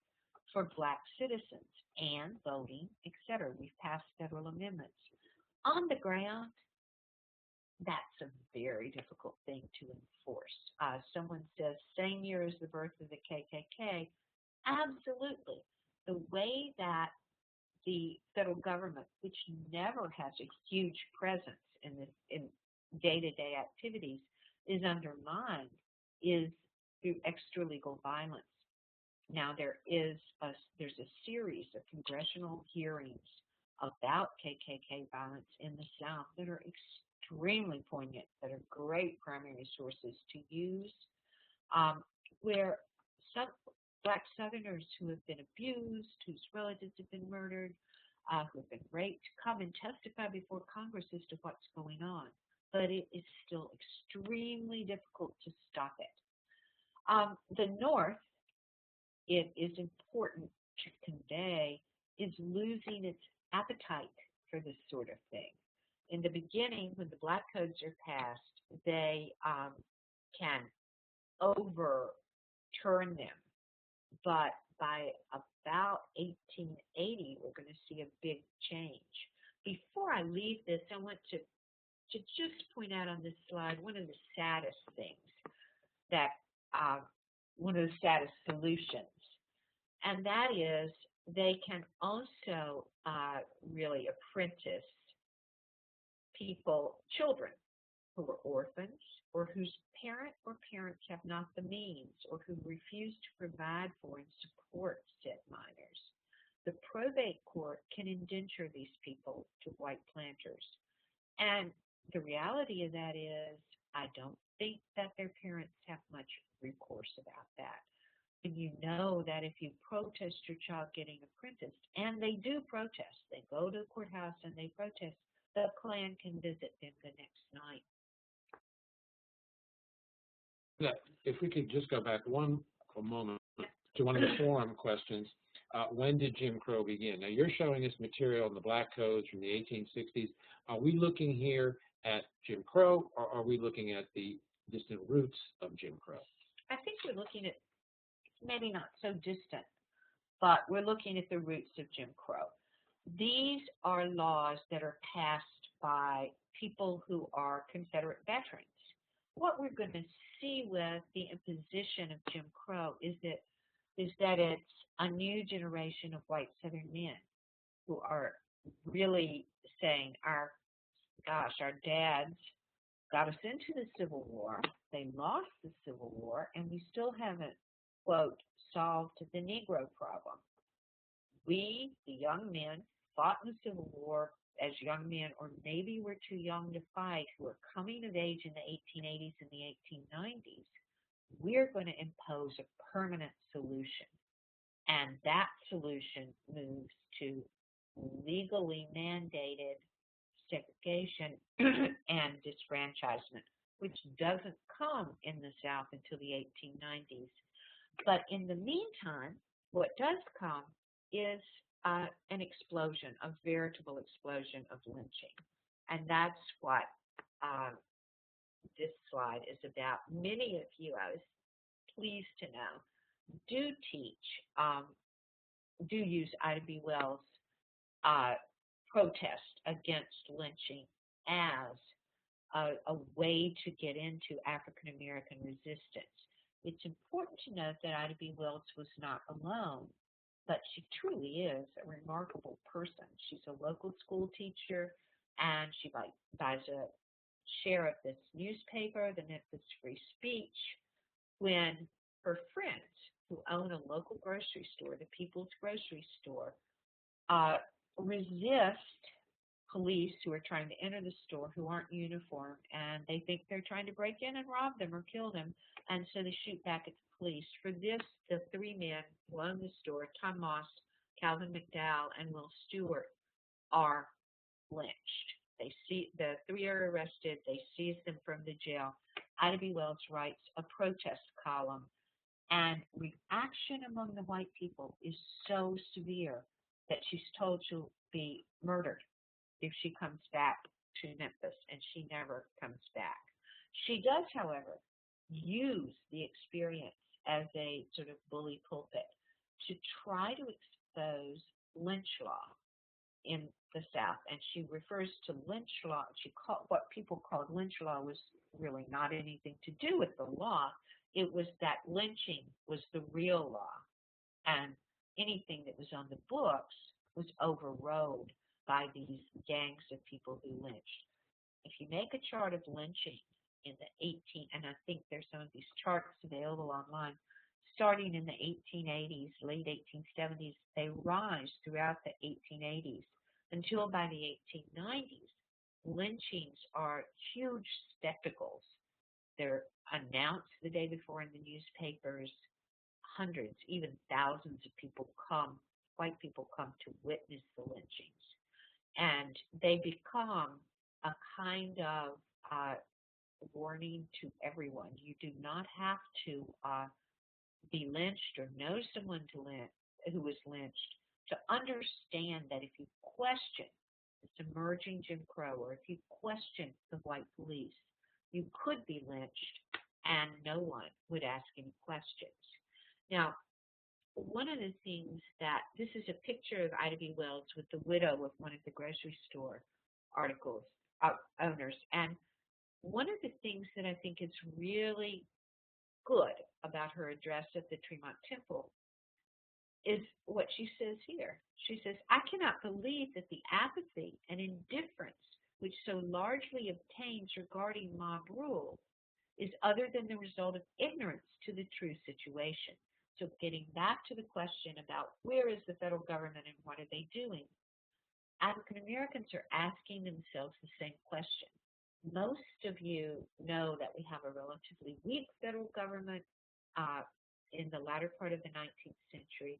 for black citizens and voting, etc. We've passed federal amendments. On the ground, that's a very difficult thing to enforce. Someone says, same year as the birth of the KKK. Absolutely. The way that the federal government, which never has a huge presence in day-to-day activities, is undermined is through extralegal violence. Now, there's a series of congressional hearings about KKK violence in the South that are extremely poignant, that are great primary sources to use, where some black Southerners who have been abused, whose relatives have been murdered, who have been raped come and testify before Congress as to what's going on. But it is still extremely difficult to stop it. The North, it is important to convey, is losing its appetite for this sort of thing. In the beginning, when the black codes are passed, they can overturn them. But by about 1880, we're going to see a big change. Before I leave this, I want to just point out on this slide one of the saddest things that, one of the saddest solutions, and that is they can also really apprentice people, children who are orphans or whose parent or parents have not the means or who refuse to provide for and support said minors. The probate court can indenture these people to white planters. And the reality of that is I don't think that their parents have much recourse about that. And you know that if you protest your child getting apprenticed, and they do protest, they go to the courthouse and they protest, the Klan can visit them the next night. If we could just go back one moment to one of the forum questions. When did Jim Crow begin? Now, you're showing us material in the black codes from the 1860s. Are we looking here at Jim Crow, or are we looking at the distant roots of Jim Crow? I think we're looking at, maybe not so distant, but we're looking at the roots of Jim Crow. These are laws that are passed by people who are Confederate veterans. What we're going to see with the imposition of Jim Crow is that it's a new generation of white Southern men who are really saying, our dads got us into the Civil War, they lost the Civil War, and we still haven't, quote, solved the Negro problem. We, the young men, fought in the Civil War as young men, or maybe we're too young to fight, who are coming of age in the 1880s and the 1890s. We're going to impose a permanent solution. And that solution moves to legally mandated segregation and disfranchisement, which doesn't come in the South until the 1890s. But in the meantime, what does come is an explosion, a veritable explosion of lynching. And that's what this slide is about. Many of you, I was pleased to know, do use Ida B. Wells' protest against lynching as a way to get into African American resistance. It's important to note that Ida B. Wells was not alone, but she truly is a remarkable person. She's a local school teacher, and she buys a share of this newspaper, the Memphis Free Speech, when her friends who own a local grocery store, the People's Grocery Store, resist police who are trying to enter the store who aren't uniformed, and they think they're trying to break in and rob them or kill them, and so they shoot back at the police. For this, the three men who own the store, Tom Moss, Calvin McDowell, and Will Stewart, are lynched. The three are arrested. They seize them from the jail. Ida B. Wells writes a protest column, and reaction among the white people is so severe that she's told she'll be murdered if she comes back to Memphis, and she never comes back. She does, however, use the experience as a sort of bully pulpit to try to expose Lynch Law in the South, and she refers to Lynch Law. What people called Lynch Law was really not anything to do with the law. It was that lynching was the real law, and anything that was on the books was overrode by these gangs of people who lynched. If you make a chart of lynching in the and I think there's some of these charts available online, starting in the 1880s, late 1870s, they rise throughout the 1880s until by the 1890s, lynchings are huge spectacles. They're announced the day before in the newspapers. Hundreds, even thousands of people come white people come to witness the lynchings. And they become a kind of warning to everyone. You do not have to be lynched or know someone who was lynched to understand that if you question this emerging Jim Crow, or if you question the white police, you could be lynched and no one would ask any questions. Now, one of the things this is a picture of Ida B. Wells with the widow of one of the grocery store owners. And one of the things that I think is really good about her address at the Tremont Temple is what she says here. She says, "I cannot believe that the apathy and indifference which so largely obtains regarding mob rule is other than the result of ignorance to the true situation." So getting back to the question about where is the federal government and what are they doing, African Americans are asking themselves the same question. Most of you know that we have a relatively weak federal government in the latter part of the 19th century.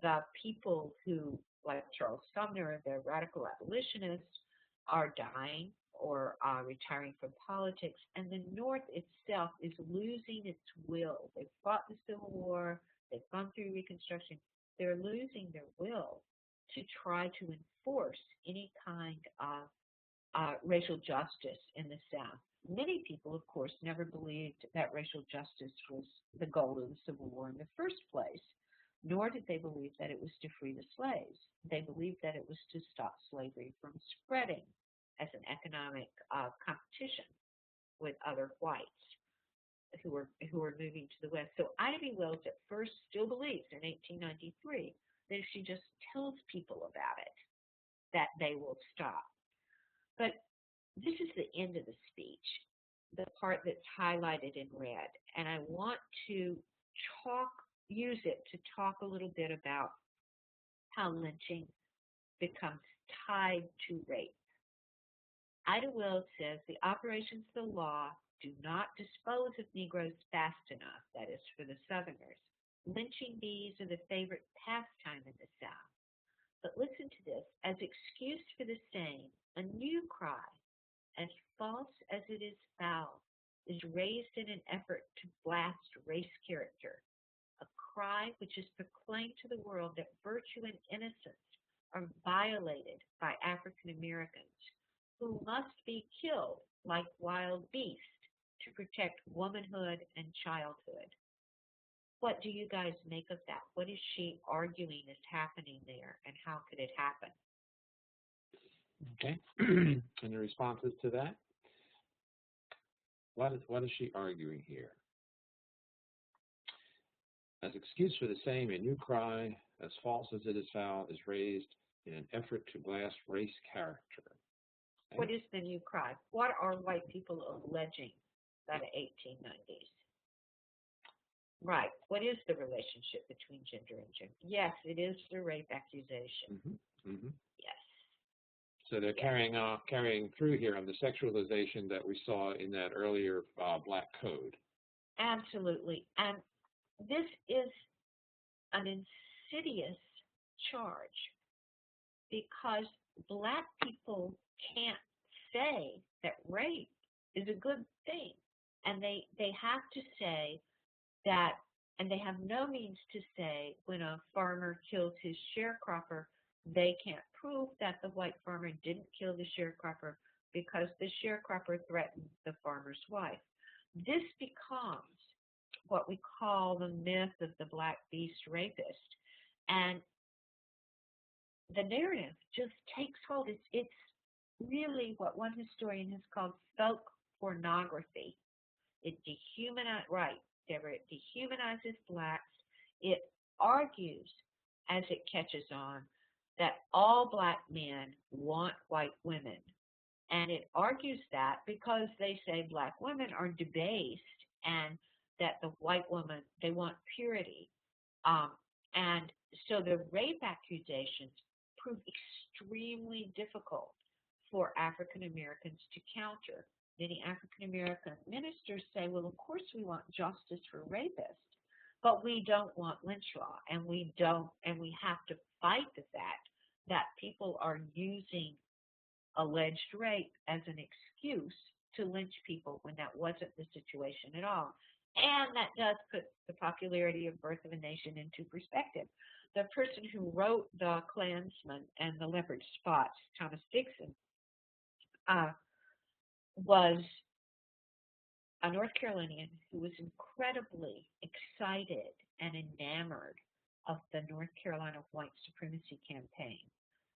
The people who, like Charles Sumner, the radical abolitionists, are dying or retiring from politics, and the North itself is losing its will. They've fought the Civil War, they've gone through Reconstruction, they're losing their will to try to enforce any kind of racial justice in the South. Many people, of course, never believed that racial justice was the goal of the Civil War in the first place, nor did they believe that it was to free the slaves. They believed that it was to stop slavery from spreading as an economic competition with other whites who were moving to the West. So Ida B. Wells at first still believes in 1893 that if she just tells people about it, that they will stop. But this is the end of the speech, the part that's highlighted in red, and I want to use it to talk a little bit about how lynching becomes tied to rape. Ida Wells says the operations of the law do not dispose of Negroes fast enough, that is, for the Southerners. Lynching bees are the favorite pastime in the South. But listen to this. As excuse for the same, a new cry, as false as it is foul, is raised in an effort to blast race character, a cry which is proclaimed to the world that virtue and innocence are violated by African Americans, who must be killed like wild beasts to protect womanhood and childhood. What do you guys make of that? What is she arguing is happening there, and how could it happen? Okay. Any responses to that? What is she arguing here? As excuse for the same, a new cry, as false as it is foul, is raised in an effort to blast race character. Okay. What is the new cry? What are white people alleging by the 1890s? Right. What is the relationship between gender and gender? Yes, it is the rape accusation. Mm-hmm. Mm-hmm. Yes. So they're carrying through here on the sexualization that we saw in that earlier Black Code. Absolutely. And this is an insidious charge because Black people can't say that rape is a good thing. And they have to say that, and they have no means to say when a farmer kills his sharecropper, they can't prove that the white farmer didn't kill the sharecropper because the sharecropper threatened the farmer's wife. This becomes what we call the myth of the black beast rapist. And the narrative just takes hold. It's really what one historian has called folk pornography. It dehumanizes blacks. It argues, as it catches on, that all black men want white women. And it argues that because they say black women are debased and that the white woman, they want purity. And so the rape accusations prove extremely difficult for African Americans to counter. Many African American ministers say, well, of course we want justice for rapists, But we don't want lynch law, and we have to fight the fact that people are using alleged rape as an excuse to lynch people when that wasn't the situation at all. And that does put the popularity of Birth of a Nation into perspective. The person who wrote The Klansman and the Leopard Spots, Thomas Dixon, was a North Carolinian who was incredibly excited and enamored of the North Carolina white supremacy campaign,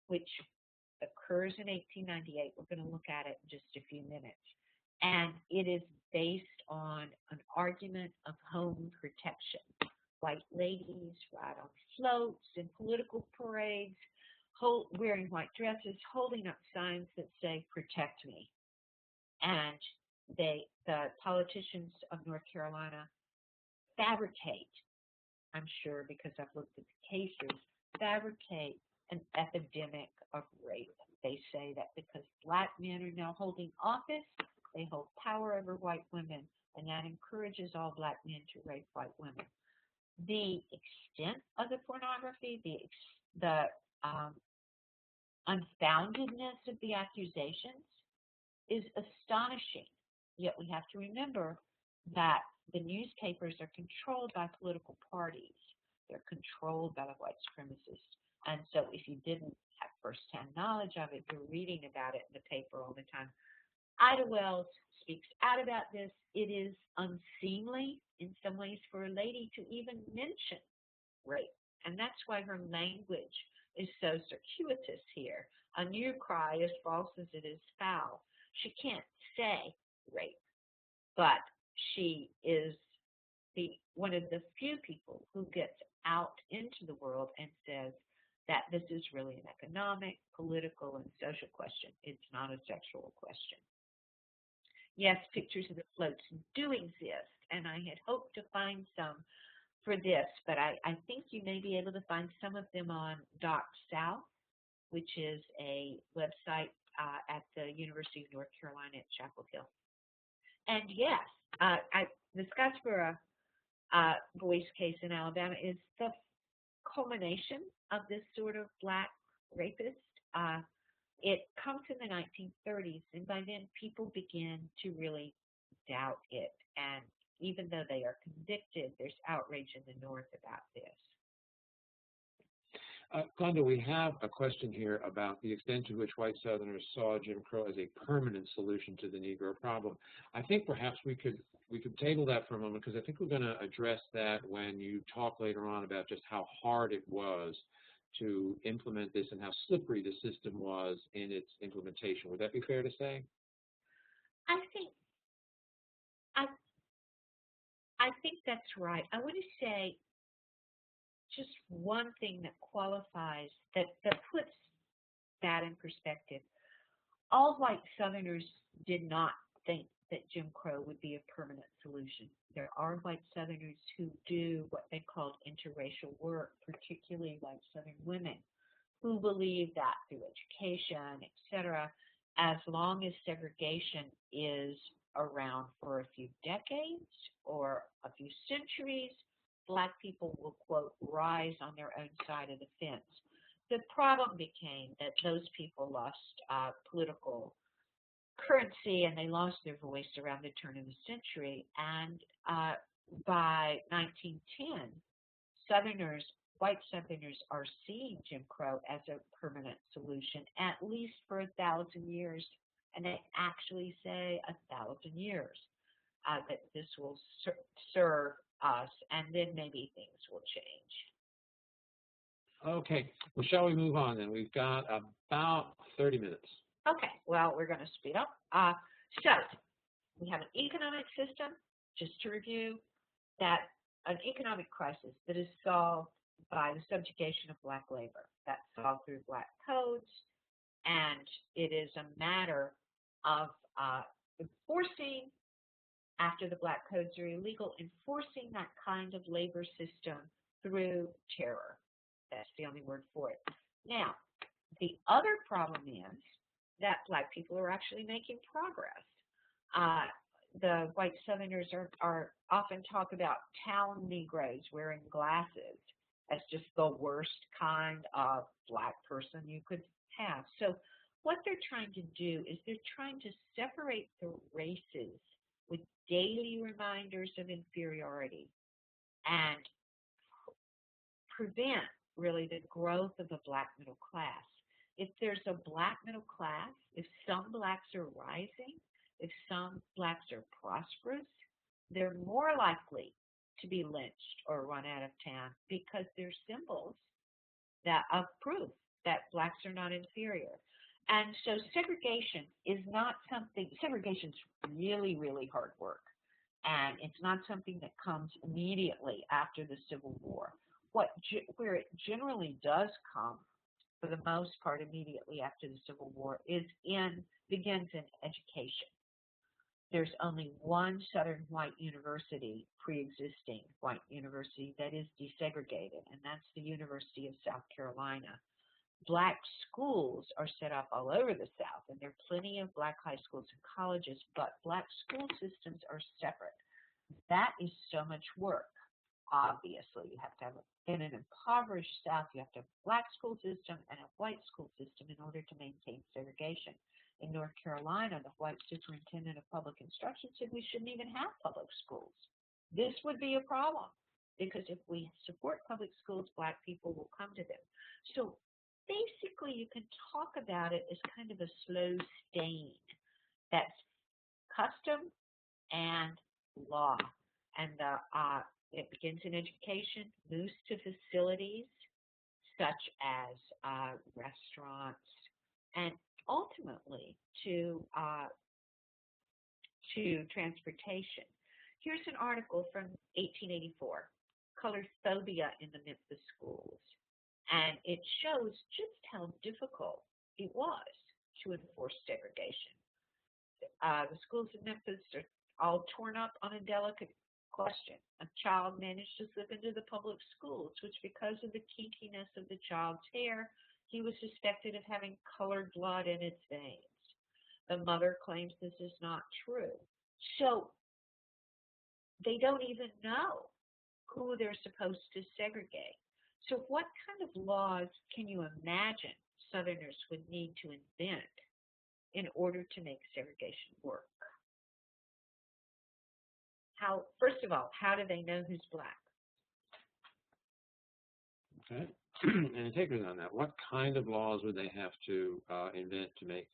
which occurs in 1898. We're going to look at it in just a few minutes. And it is based on an argument of home protection. White ladies ride on floats in political parades, wearing white dresses, holding up signs that say, "Protect me." And the politicians of North Carolina fabricate, I'm sure because I've looked at the cases, fabricate an epidemic of rape. They say that because black men are now holding office, they hold power over white women, and that encourages all black men to rape white women. The extent of the pornography, the unfoundedness of the accusations is astonishing. Yet we have to remember that the newspapers are controlled by political parties. They're controlled by the white supremacists. And so if you didn't have firsthand knowledge of it, you're reading about it in the paper all the time. Ida Wells speaks out about this. It is unseemly in some ways for a lady to even mention rape. And that's why her language is so circuitous here. A new cry, as false as it is foul. She can't say rape, but she is one of the few people who gets out into the world and says that this is really an economic, political, and social question. It's not a sexual question. Yes, pictures of the floats do exist, and I had hoped to find some for this, but I think you may be able to find some of them on Doc South, which is a website at the University of North Carolina at Chapel Hill. And yes, the Scottsboro boys case in Alabama is the culmination of this sort of black rapist. It comes in the 1930s, and by then people begin to really doubt it. And even though they are convicted, there's outrage in the North about this. Glenda, we have a question here about the extent to which white Southerners saw Jim Crow as a permanent solution to the Negro problem. I think perhaps we could table that for a moment, because I think we're going to address that when you talk later on about just how hard it was to implement this and how slippery the system was in its implementation. Would that be fair to say? I think that's right. I want to say just one thing that qualifies, that puts that in perspective. All white Southerners did not think that Jim Crow would be a permanent solution. There are white Southerners who do what they called interracial work, particularly white Southern women, who believe that through education, etc., as long as segregation is around for a few decades or a few centuries, black people will, quote, rise on their own side of the fence. The problem became that those people lost political currency, and they lost their voice around the turn of the century. And by 1910, white Southerners are seeing Jim Crow as a permanent solution, at least for 1,000 years. And they actually say 1,000 years that this will serve us, and then maybe things will change. Okay. Well, shall we move on then? We've got about 30 minutes. Okay. Well, we're going to speed up. So we have an economic system, just to review, that an economic crisis that is solved by the subjugation of black labor. That's solved through black codes, and it is a matter of enforcing, after the black codes are illegal, enforcing that kind of labor system through terror. That's the only word for it. Now, the other problem is that black people are actually making progress. the white Southerners are often talk about town Negroes wearing glasses as just the worst kind of black person you could have. So what they're trying to do is they're trying to separate the races with daily reminders of inferiority and prevent really the growth of a black middle class. If there's a black middle class, if some blacks are rising, if some blacks are prosperous, they're more likely to be lynched or run out of town because they're symbols that of proof that blacks are not inferior. And so segregation is not something, segregation's really, really hard work. And it's not something that comes immediately after the Civil War. Where it generally does come, for the most part, immediately after the Civil War, begins in education. There's only one Southern white university, pre-existing white university, that is desegregated, and that's the University of South Carolina. Black schools are set up all over the South, and there are plenty of black high schools and colleges, but black school systems are separate. That is so much work. Obviously, you have to have, in an impoverished South, you have to have a black school system and a white school system in order to maintain segregation. In North Carolina, the white superintendent of public instruction said we shouldn't even have public schools. This would be a problem because if we support public schools, black people will come to them. So basically, you can talk about it as kind of a slow stain. That's custom and law. And it begins in education, moves to facilities such as restaurants, and ultimately to transportation. Here's an article from 1884, Colored Phobia in the Memphis Schools. And it shows just how difficult it was to enforce segregation. The schools in Memphis are all torn up on a delicate question. A child managed to slip into the public schools, which because of the kinkiness of the child's hair, he was suspected of having colored blood in its veins. The mother claims this is not true. So they don't even know who they're supposed to segregate. So what kind of laws can you imagine Southerners would need to invent in order to make segregation work? First of all, how do they know who's black? Okay. And take us on that. What kind of laws would they have to invent to make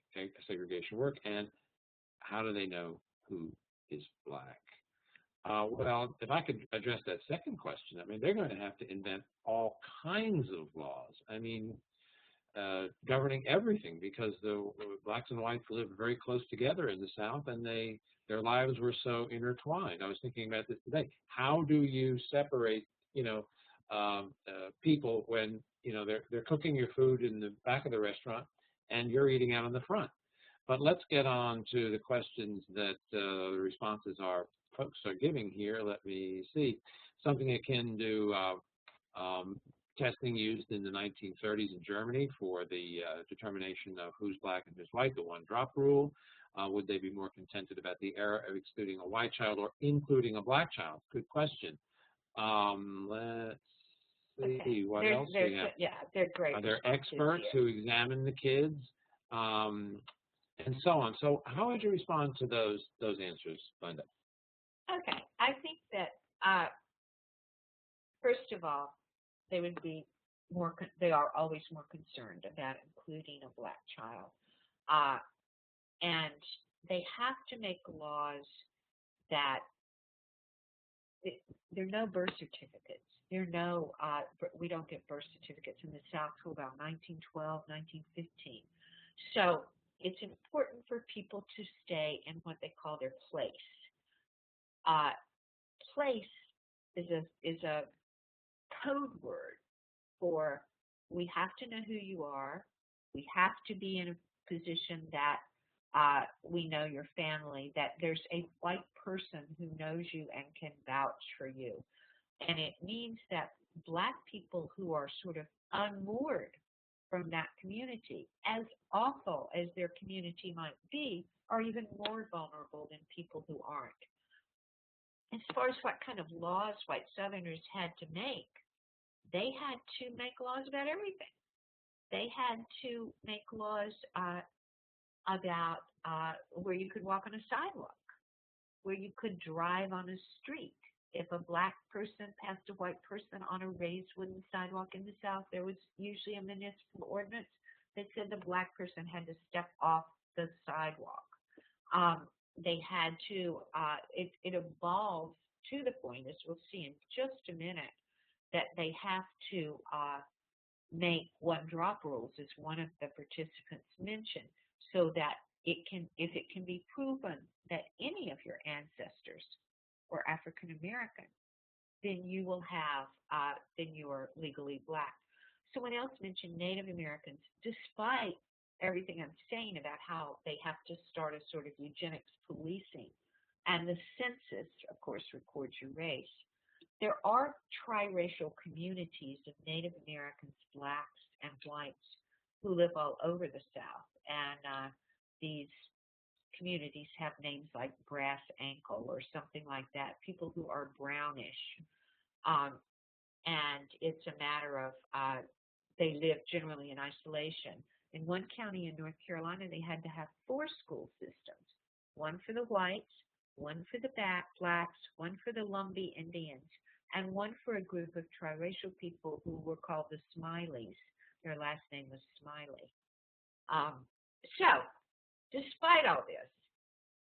segregation work, and how do they know who is black? Well, if I could address that second question, I mean, they're going to have to invent all kinds of laws. I mean, governing everything, because the blacks and whites lived very close together in the South, and their lives were so intertwined. I was thinking about this today. How do you separate, people when they're cooking your food in the back of the restaurant and you're eating out in the front? But let's get on to the questions that the responses folks are giving here. Let me see. Something akin to testing used in the 1930s in Germany for the determination of who's black and who's white, the one-drop rule. Would they be more contented about the error of excluding a white child or including a black child? Good question. Let's see. Okay. What else do we have? Yeah, they're great. Are there experts who examine the kids? And so on. So how would you respond to those answers, Linda? Okay. I think that, first of all, they would be they are always more concerned about including a black child. And they have to make laws that there are no birth certificates. We don't get birth certificates in the South till about 1912, 1915. So it's important for people to stay in what they call their place. Place is a code word for we have to know who you are. We have to be in a position that we know your family, that there's a white person who knows you and can vouch for you. And it means that black people who are sort of unmoored from that community, as awful as their community might be, are even more vulnerable than people who aren't. As far as what kind of laws white Southerners had to make, they had to make laws about everything. They had to make laws about where you could walk on a sidewalk, where you could drive on a street. If a black person passed a white person on a raised wooden sidewalk in the South, there was usually a municipal ordinance that said the black person had to step off the sidewalk. They had to, it evolved to the point, as we'll see in just a minute, that they have to make one-drop rules, as one of the participants mentioned, so that it can, if it can be proven that any of your ancestors were African American, then you will have, then you are legally black. Someone else mentioned Native Americans. Despite everything I'm saying about how they have to start a sort of eugenics policing, and the census, of course, records your race, there are triracial communities of Native Americans, blacks, and whites who live all over the South. And these communities have names like Brass Ankle or something like that, people who are brownish. And it's a matter of they live generally in isolation. In one county in North Carolina, they had to have 4 school systems, one for the whites, one for the blacks, one for the Lumbee Indians, and one for a group of triracial people who were called the Smileys. Their last name was Smiley. So, despite all this,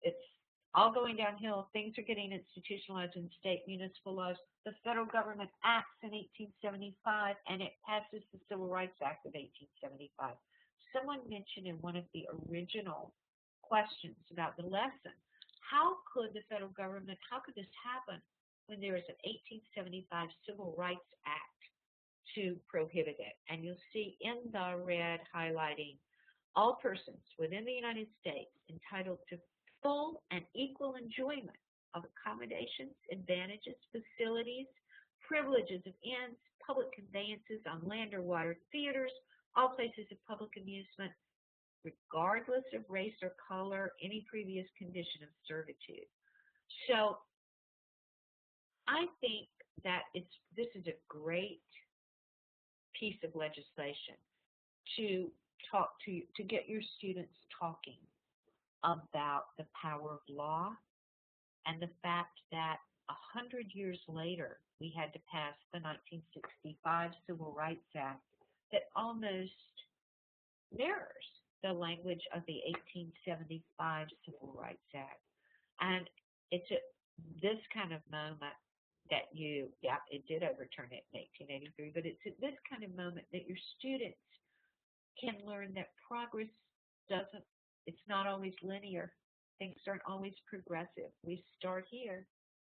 it's all going downhill. Things are getting institutionalized in state municipal laws. The federal government acts in 1875, and it passes the Civil Rights Act of 1875. Someone mentioned in one of the original questions about the lesson, how could the federal government, how could this happen when there is an 1875 Civil Rights Act to prohibit it? And you'll see in the red highlighting, all persons within the United States entitled to full and equal enjoyment of accommodations, advantages, facilities, privileges of inns, public conveyances on land or water, theaters, all places of public amusement, regardless of race or color, any previous condition of servitude. So I think that this is a great piece of legislation to get your students talking about the power of law and the fact that 100 years later we had to pass the 1965 Civil Rights Act that almost mirrors the language of the 1875 Civil Rights Act. And it's at this kind of moment that it did overturn it in 1883, but it's at this kind of moment that your students can learn that progress it's not always linear. Things aren't always progressive. We start here,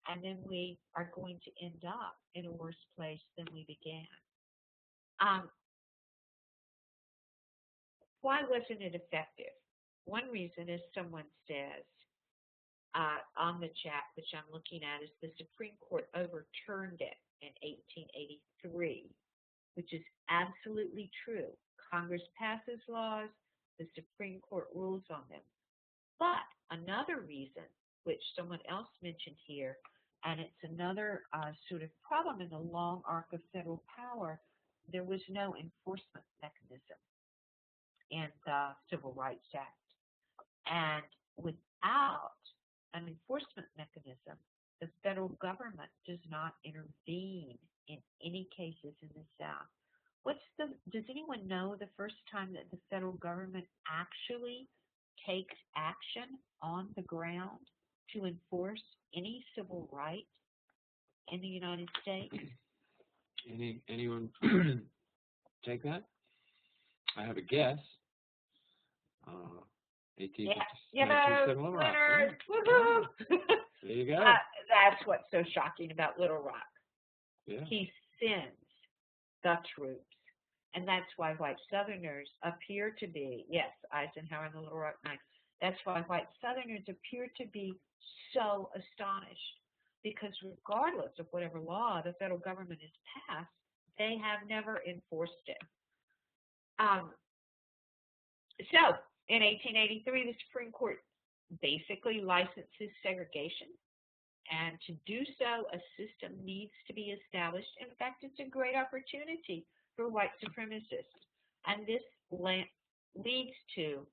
and then we are going to end up in a worse place than we began. Why wasn't it effective? One reason, as someone says on the chat, which I'm looking at, is the Supreme Court overturned it in 1883, which is absolutely true. Congress passes laws, the Supreme Court rules on them. But another reason, which someone else mentioned here, and it's another sort of problem in the long arc of federal power, there was no enforcement mechanism in the Civil Rights Act. And without an enforcement mechanism, the federal government does not intervene in any cases in the South. Does anyone know the first time that the federal government actually takes action on the ground to enforce any civil right in the United States? Anyone take that? I have a guess. 1957 Little Rock. Woohoo! There you go. That's what's so shocking about Little Rock. Yeah. He sends the troops. And that's why white Southerners appear to be, yes, Eisenhower and the Little Rock Nine, that's why white Southerners appear to be so astonished, because regardless of whatever law the federal government has passed, they have never enforced it. So, in 1883, the Supreme Court basically licenses segregation. And to do so, a system needs to be established. In fact, it's a great opportunity for white supremacists. And this leads to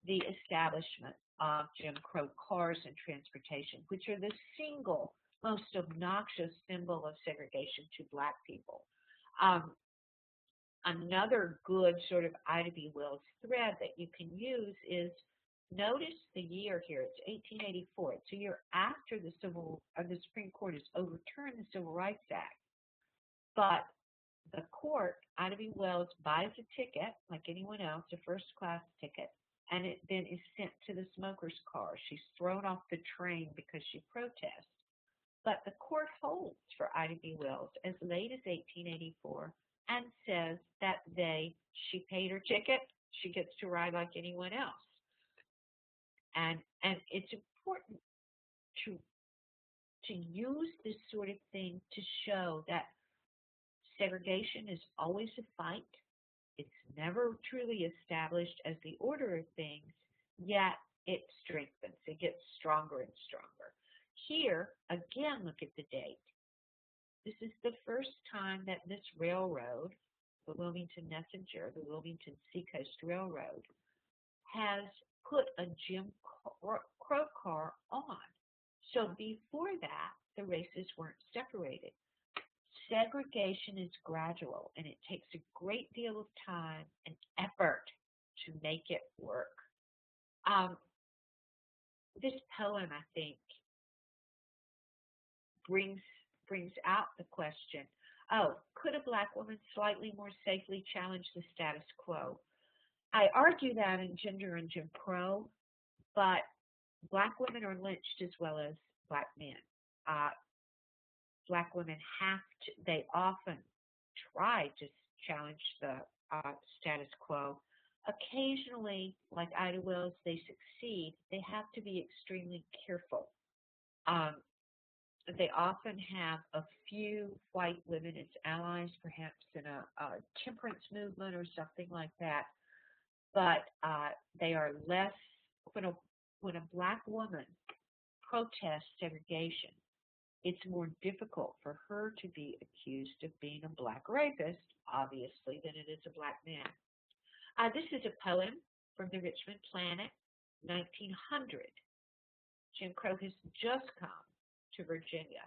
the establishment of Jim Crow cars and transportation, which are the single most obnoxious symbol of segregation to Black people. Another good sort of Ida B. Wells thread that you can use is, notice the year here. It's 1884. It's a year after the Supreme Court has overturned the Civil Rights Act. But the court, Ida B. Wells, buys a ticket, like anyone else, a first-class ticket, and it then is sent to the smoker's car. She's thrown off the train because she protests. But the court holds for Ida B. Wells as late as 1884 and says that she paid her ticket, she gets to ride like anyone else. And it's important to use this sort of thing to show that segregation is always a fight. It's never truly established as the order of things, yet it strengthens. It gets stronger and stronger. Here, again, look at the date. This is the first time that this railroad, the Wilmington Messenger, the Wilmington Seacoast Railroad, has put a Jim Crow car on. So before that, the races weren't separated. Segregation is gradual, and it takes a great deal of time and effort to make it work. This poem, I think, brings out the question, could a Black woman slightly more safely challenge the status quo? I argue that in Gender and Jim Crow, but Black women are lynched as well as Black men. Black women they often try to challenge the status quo. Occasionally, like Ida Wells, they succeed. They have to be extremely careful. They often have a few white women as allies, perhaps in a temperance movement or something like that. But they are less, when a Black woman protests segregation, it's more difficult for her to be accused of being a Black rapist, obviously, than it is a Black man. This is a poem from the Richmond Planet, 1900. Jim Crow has just come to Virginia,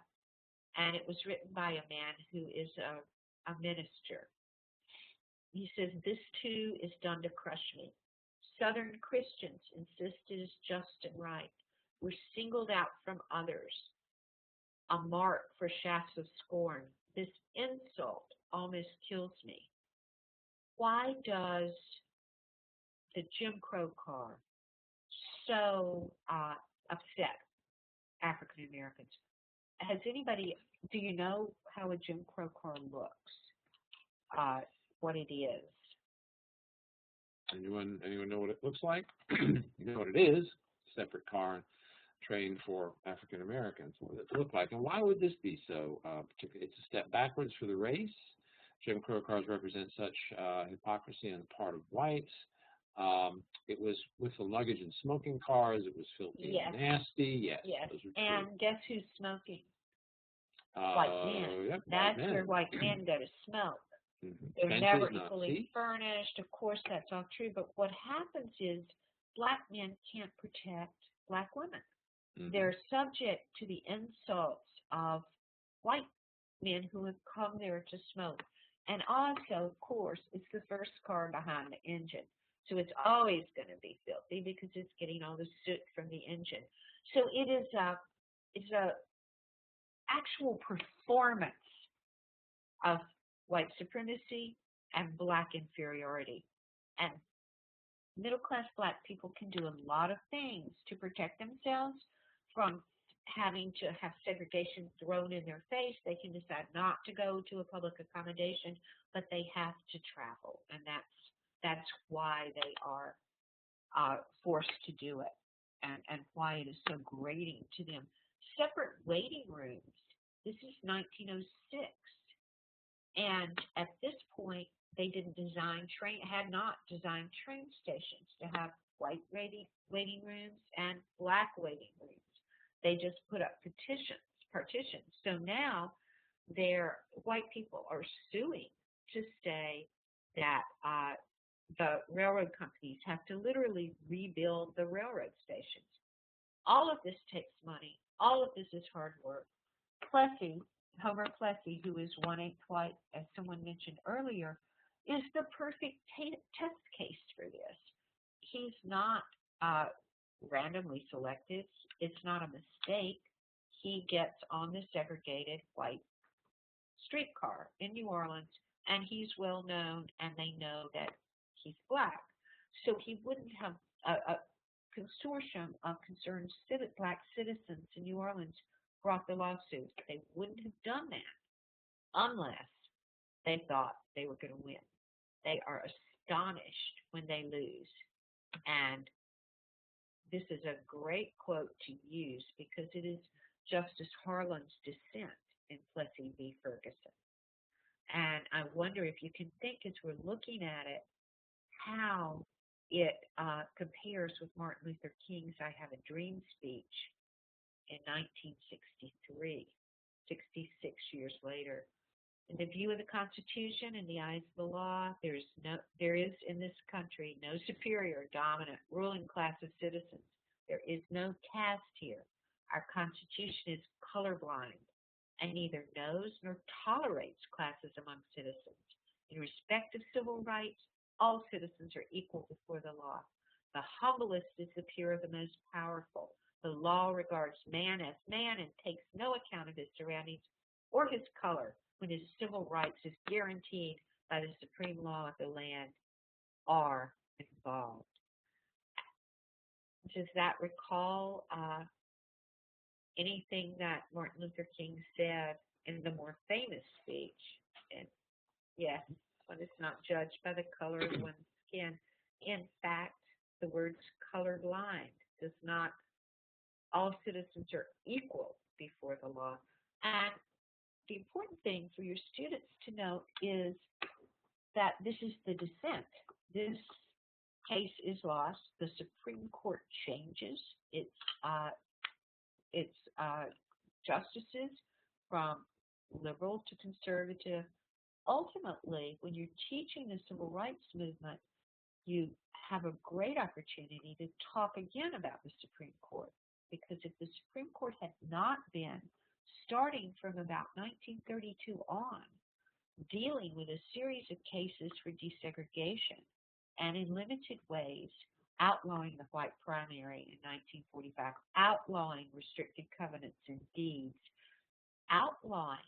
and it was written by a man who is a minister. He says, "This too is done to crush me. Southern Christians insist it is just and right. We're singled out from others, a mark for shafts of scorn. This insult almost kills me. Why does the Jim Crow car so upset African Americans? Do you know how a Jim Crow car looks? What it is? Anyone know what it looks like? You know what it is? Separate car trained for African Americans. What does it look like? And why would this be so particular? It's a step backwards for the race. Jim Crow cars represent such hypocrisy on the part of whites. It was with the luggage and smoking cars. It was filthy and nasty. Yes. Those are true. And guess who's smoking? White men. Yep, That's where white men go to smoke. They're never equally furnished. Of course, that's all true. But what happens is Black men can't protect Black women. They're subject to the insults of white men who have come there to smoke. And also, of course, it's the first car behind the engine. So it's always going to be filthy because it's getting all the soot from the engine. So it's a actual performance of white supremacy and Black inferiority. And middle-class Black people can do a lot of things to protect themselves from having to have segregation thrown in their face. They can decide not to go to a public accommodation, but they have to travel, and that's why they are forced to do it, and why it is so grating to them. Separate waiting rooms. This is 1906. And at this point, they had not designed train stations to have white waiting rooms and black waiting rooms. They just put up partitions. So now white people are suing to say that the railroad companies have to literally rebuild the railroad stations. All of this takes money. All of this is hard work. Homer Plessy, who is 1/8 white, as someone mentioned earlier, is the perfect test case for this. He's not randomly selected. It's not a mistake. He gets on the segregated white streetcar in New Orleans, and he's well known, and they know that he's black. So he wouldn't have a consortium of concerned black citizens in New Orleans brought the lawsuit. They wouldn't have done that unless they thought they were going to win. They are astonished when they lose. And this is a great quote to use because it is Justice Harlan's dissent in Plessy v. Ferguson. And I wonder if you can think, as we're looking at it, how it compares with Martin Luther King's I Have a Dream speech in 1963, 66 years later. In the view of the Constitution and the eyes of the law, there is in this country no superior, dominant, ruling class of citizens. There is no caste here. Our Constitution is colorblind and neither knows nor tolerates classes among citizens. In respect of civil rights, all citizens are equal before the law. The humblest is the peer of the most powerful. The law regards man as man and takes no account of his surroundings or his color when his civil rights is guaranteed by the supreme law of the land are involved. Does that recall anything that Martin Luther King said in the more famous speech? And yes, one is not judged by the color of one's skin. In fact, the words colorblind does not, all citizens are equal before the law. And the important thing for your students to note is that this is the dissent. This case is lost. The Supreme Court changes its justices from liberal to conservative. Ultimately, when you're teaching the civil rights movement, you have a great opportunity to talk again about the Supreme Court. Because if the Supreme Court had not been, starting from about 1932 on, dealing with a series of cases for desegregation and in limited ways outlawing the white primary in 1945, outlawing restricted covenants and deeds, outlawing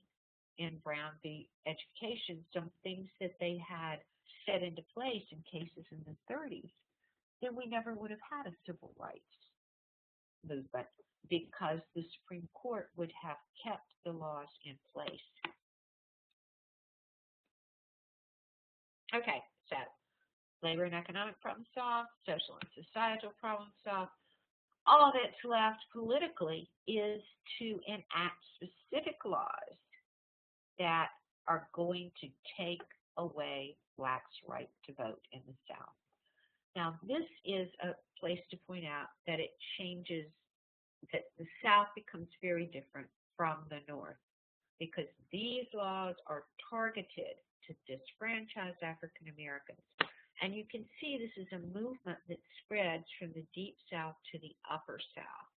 in Brown v. Education some things that they had set into place in cases in the 30s, then we never would have had a civil rights movement because the Supreme Court would have kept the laws in place. Okay, so labor and economic problem solved, social and societal problem solved. All that's left politically is to enact specific laws that are going to take away blacks' right to vote in the South. Now, this is a place to point out that it changes, that the South becomes very different from the North because these laws are targeted to disfranchise African Americans. And you can see this is a movement that spreads from the Deep South to the Upper South.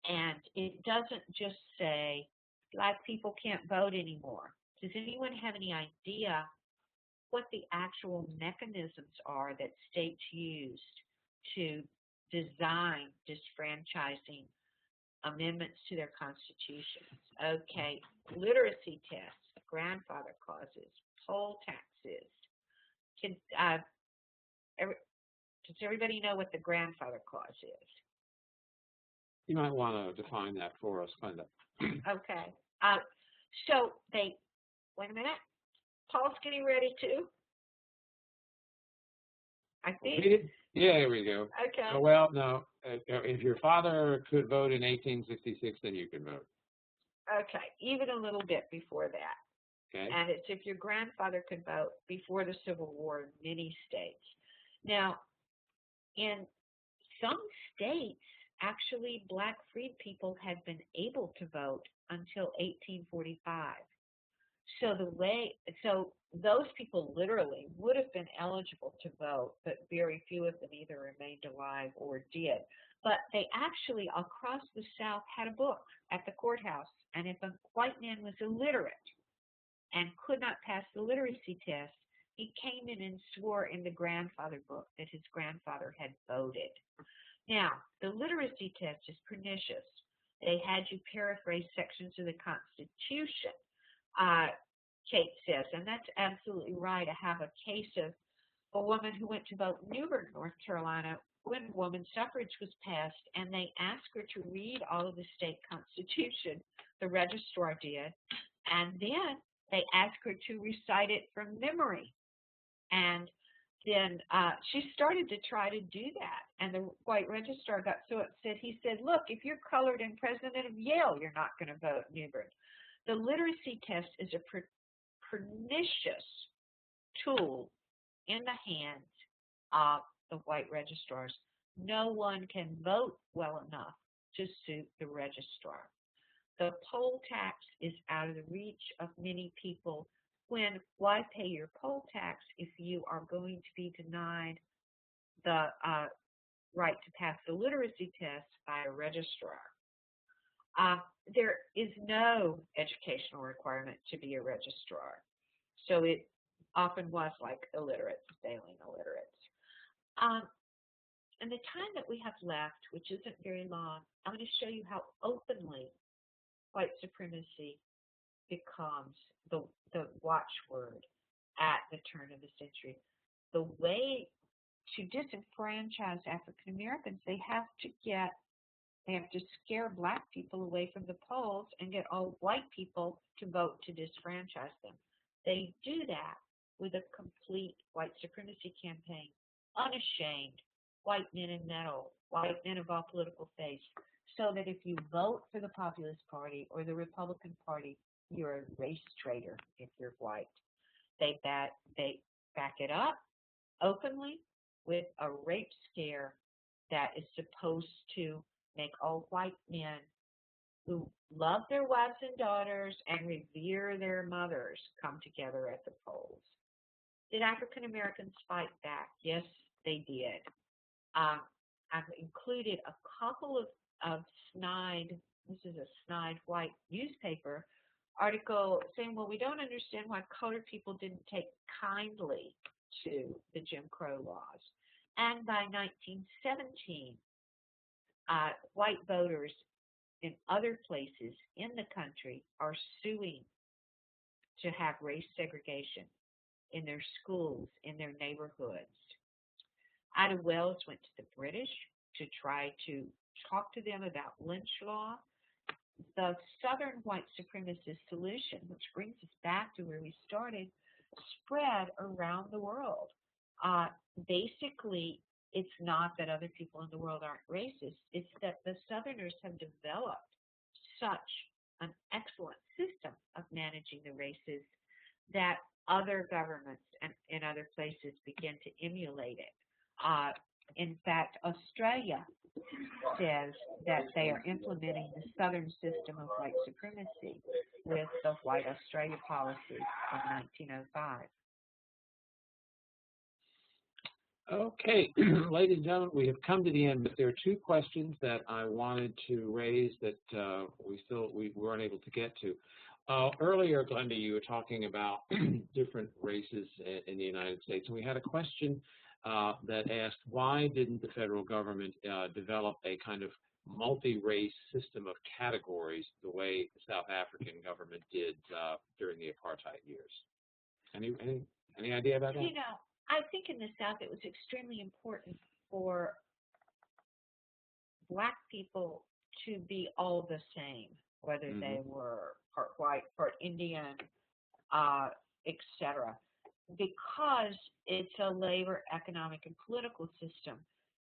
And it doesn't just say black people can't vote anymore. Does anyone have any idea what the actual mechanisms are that states used to design disfranchising amendments to their constitutions? Okay, literacy tests, grandfather clauses, poll taxes. Does everybody know what the grandfather clause is? You might want to define that for us, Glenda. Okay. So they, wait a minute. Paul's getting ready too. I think. Yeah, there we go. Okay. Oh, well, no. If your father could vote in 1866, then you can vote. Okay, even a little bit before that. Okay. And it's if your grandfather could vote before the Civil War in many states. Now, in some states, actually, black freed people had been able to vote until 1845. So those people literally would have been eligible to vote, but very few of them either remained alive or did. But they actually, across the South, had a book at the courthouse, and if a white man was illiterate and could not pass the literacy test, he came in and swore in the grandfather book that his grandfather had voted. Now, the literacy test is pernicious. They had you paraphrase sections of the Constitution, Kate says, and that's absolutely right. I have a case of a woman who went to vote in Newburgh, North Carolina, when women's suffrage was passed, and they asked her to read all of the state constitution, the registrar did, and then they asked her to recite it from memory. And then she started to try to do that, and the white registrar got so upset, he said, look, if you're colored and president of Yale, you're not going to vote in Newburgh. The literacy test is a pernicious tool in the hands of the white registrars. No one can vote well enough to suit the registrar. The poll tax is out of the reach of many people. When, why pay your poll tax if you are going to be denied the right to pass the literacy test by a registrar? There is no educational requirement to be a registrar. So it often was like illiterates failing illiterates. And the time that we have left, which isn't very long, I'm going to show you how openly white supremacy becomes the watchword at the turn of the century. The way to disenfranchise African Americans, they have to scare black people away from the polls and get all white people to vote to disfranchise them. They do that with a complete white supremacy campaign, unashamed, white men in metal, white men of all political faiths, so that if you vote for the Populist Party or the Republican Party, you're a race traitor if you're white. They back it up openly with a rape scare that is supposed to make all white men who love their wives and daughters and revere their mothers come together at the polls. Did African Americans fight back? Yes, they did. I've included a couple of snide, this is a snide white newspaper article saying, well, we don't understand why colored people didn't take kindly to the Jim Crow laws. And by 1917, white voters in other places in the country are suing to have race segregation in their schools, in their neighborhoods. Ida Wells went to the British to try to talk to them about Lynch Law. The Southern white supremacist solution, which brings us back to where we started, spread around the world. Basically, it's not that other people in the world aren't racist. It's that the Southerners have developed such an excellent system of managing the races that other governments and in other places begin to emulate it. In fact, Australia says that they are implementing the Southern system of white supremacy with the White Australia policy of 1905. Okay, ladies and gentlemen, we have come to the end, but there are two questions that I wanted to raise that we weren't able to get to. Earlier, Glenda, you were talking about different races in the United States, and we had a question that asked, why didn't the federal government develop a kind of multi-race system of categories the way the South African government did during the apartheid years? Any idea about that? You know, I think in the South it was extremely important for black people to be all the same, whether they were part white, part Indian, etc. Because it's a labor, economic, and political system.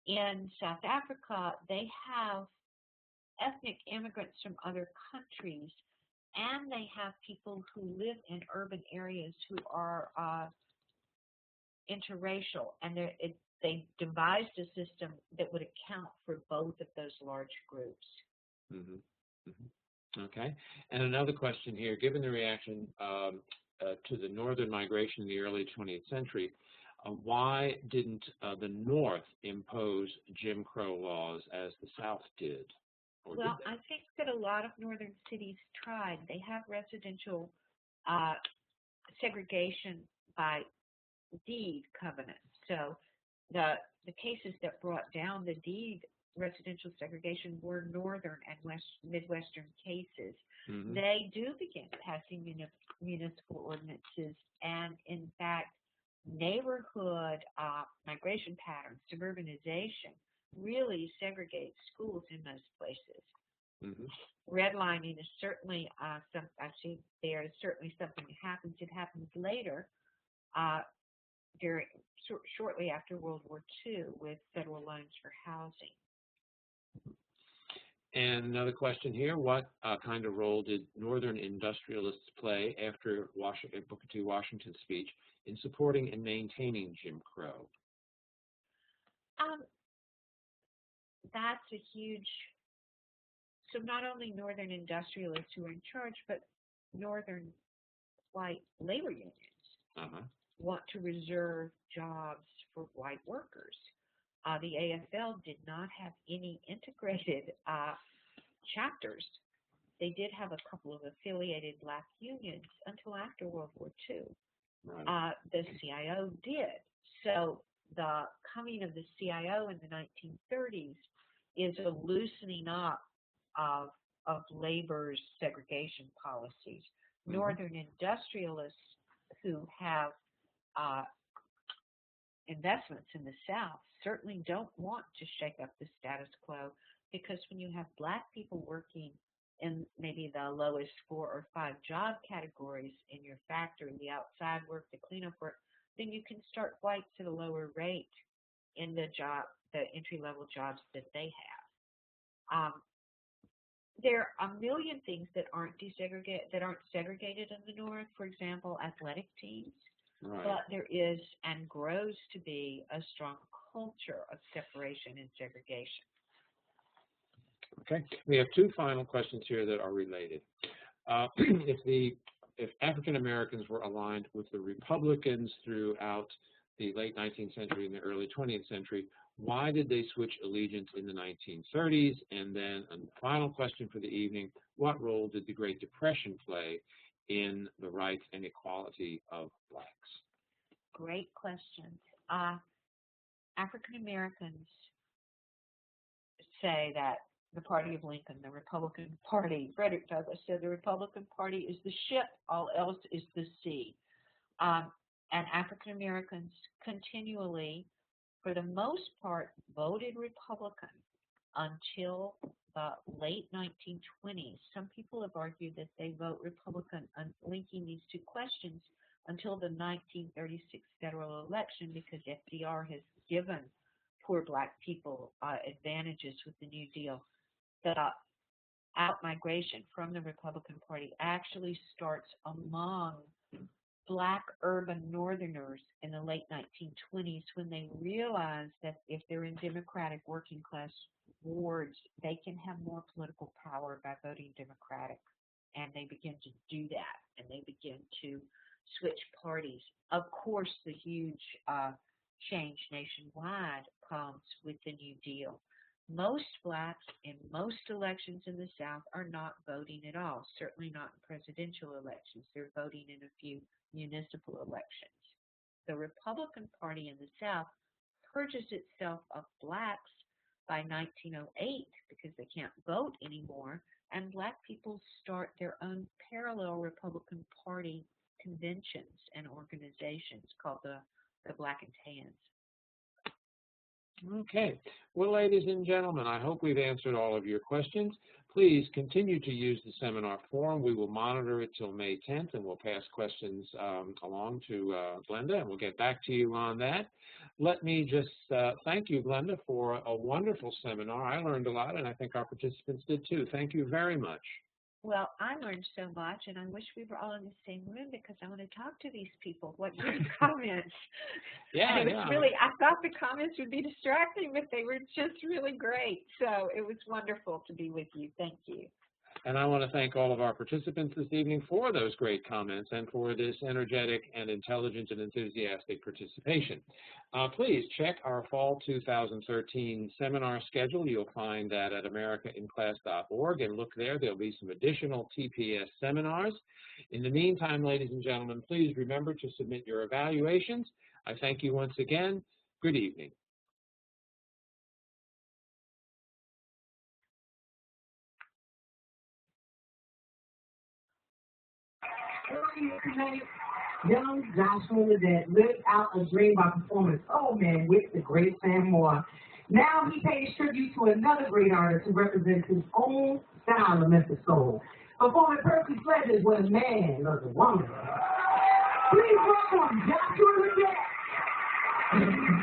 In South Africa, they have ethnic immigrants from other countries, and they have people who live in urban areas who are interracial, and they devised a system that would account for both of those large groups. Mm-hmm. Mm-hmm. Okay. And another question here, given the reaction to the northern migration in the early 20th century, why didn't the North impose Jim Crow laws as the South did? Or Well, did they? I think that a lot of northern cities tried. They have residential segregation by deed covenants. So the cases that brought down the deed residential segregation were northern and midwestern cases. Mm-hmm. They do begin passing municipal ordinances, and in fact, neighborhood migration patterns, suburbanization, really segregates schools in most places. Mm-hmm. Redlining is certainly there is certainly something that happens. It happens later, shortly after World War II, with federal loans for housing. And another question here, what kind of role did Northern industrialists play after Booker T. Washington's speech in supporting and maintaining Jim Crow? That's a huge, so not only Northern industrialists who are in charge, but Northern white labor unions want to reserve jobs for white workers. The AFL did not have any integrated chapters. They did have a couple of affiliated black unions until after World War II. Right. The CIO did. So the coming of the CIO in the 1930s is a loosening up of labor's segregation policies. Mm-hmm. Northern industrialists who have investments in the South certainly don't want to shake up the status quo, because when you have black people working in maybe the lowest 4 or 5 job categories in your factory, the outside work, the cleanup work, then you can start whites at a lower rate in the entry-level jobs that they have. There are a million things that aren't segregated in the North. For example, athletic teams. Right. But there is and grows to be a strong culture of separation and segregation. Okay, we have 2 final questions here that are related. If African Americans were aligned with the Republicans throughout the late 19th century and the early 20th century, why did they switch allegiance in the 1930s? And then a final question for the evening, what role did the Great Depression play in the rights and equality of blacks? Great questions. African Americans say that the party of Lincoln, the Republican Party, Frederick Douglass said the Republican Party is the ship, all else is the sea. And African Americans continually, for the most part, voted Republican until the late 1920s. Some people have argued that they vote Republican on linking these 2 questions until the 1936 federal election, because FDR has given poor black people advantages with the New Deal. The out-migration from the Republican Party actually starts among black urban Northerners in the late 1920s, when they realize that if they're in Democratic working class wards, they can have more political power by voting Democratic. And they begin to do that, and they begin to switch parties. Of course, the huge change nationwide comes with the New Deal. Most blacks in most elections in the South are not voting at all, certainly not in presidential elections. They're voting in a few municipal elections. The Republican Party in the South purges itself of blacks by 1908 because they can't vote anymore, and black people start their own parallel Republican Party conventions and organizations called the Black and Tans. Okay. Well, ladies and gentlemen, I hope we've answered all of your questions. Please continue to use the seminar forum. We will monitor it till May 10th, and we'll pass questions along to Glenda, and we'll get back to you on that. Let me just thank you, Glenda, for a wonderful seminar. I learned a lot, and I think our participants did too. Thank you very much. Well, I learned so much, and I wish we were all in the same room because I want to talk to these people. What great comments. Yeah, and it was really, I thought the comments would be distracting, but they were just really great. So it was wonderful to be with you. Thank you. And I want to thank all of our participants this evening for those great comments and for this energetic and intelligent and enthusiastic participation. Please check our Fall 2013 seminar schedule. You'll find that at americainclass.org, and look there. There'll be some additional TPS seminars. In the meantime, ladies and gentlemen, please remember to submit your evaluations. I thank you once again. Good evening. Earlier tonight, young Joshua that lived out a dream by performing Soul Man with the great Sam Moore. Now he pays tribute to another great artist who represents his own style of Memphis soul. Performing Percy Sledges when a man loves a woman. Please welcome Joshua Leggett.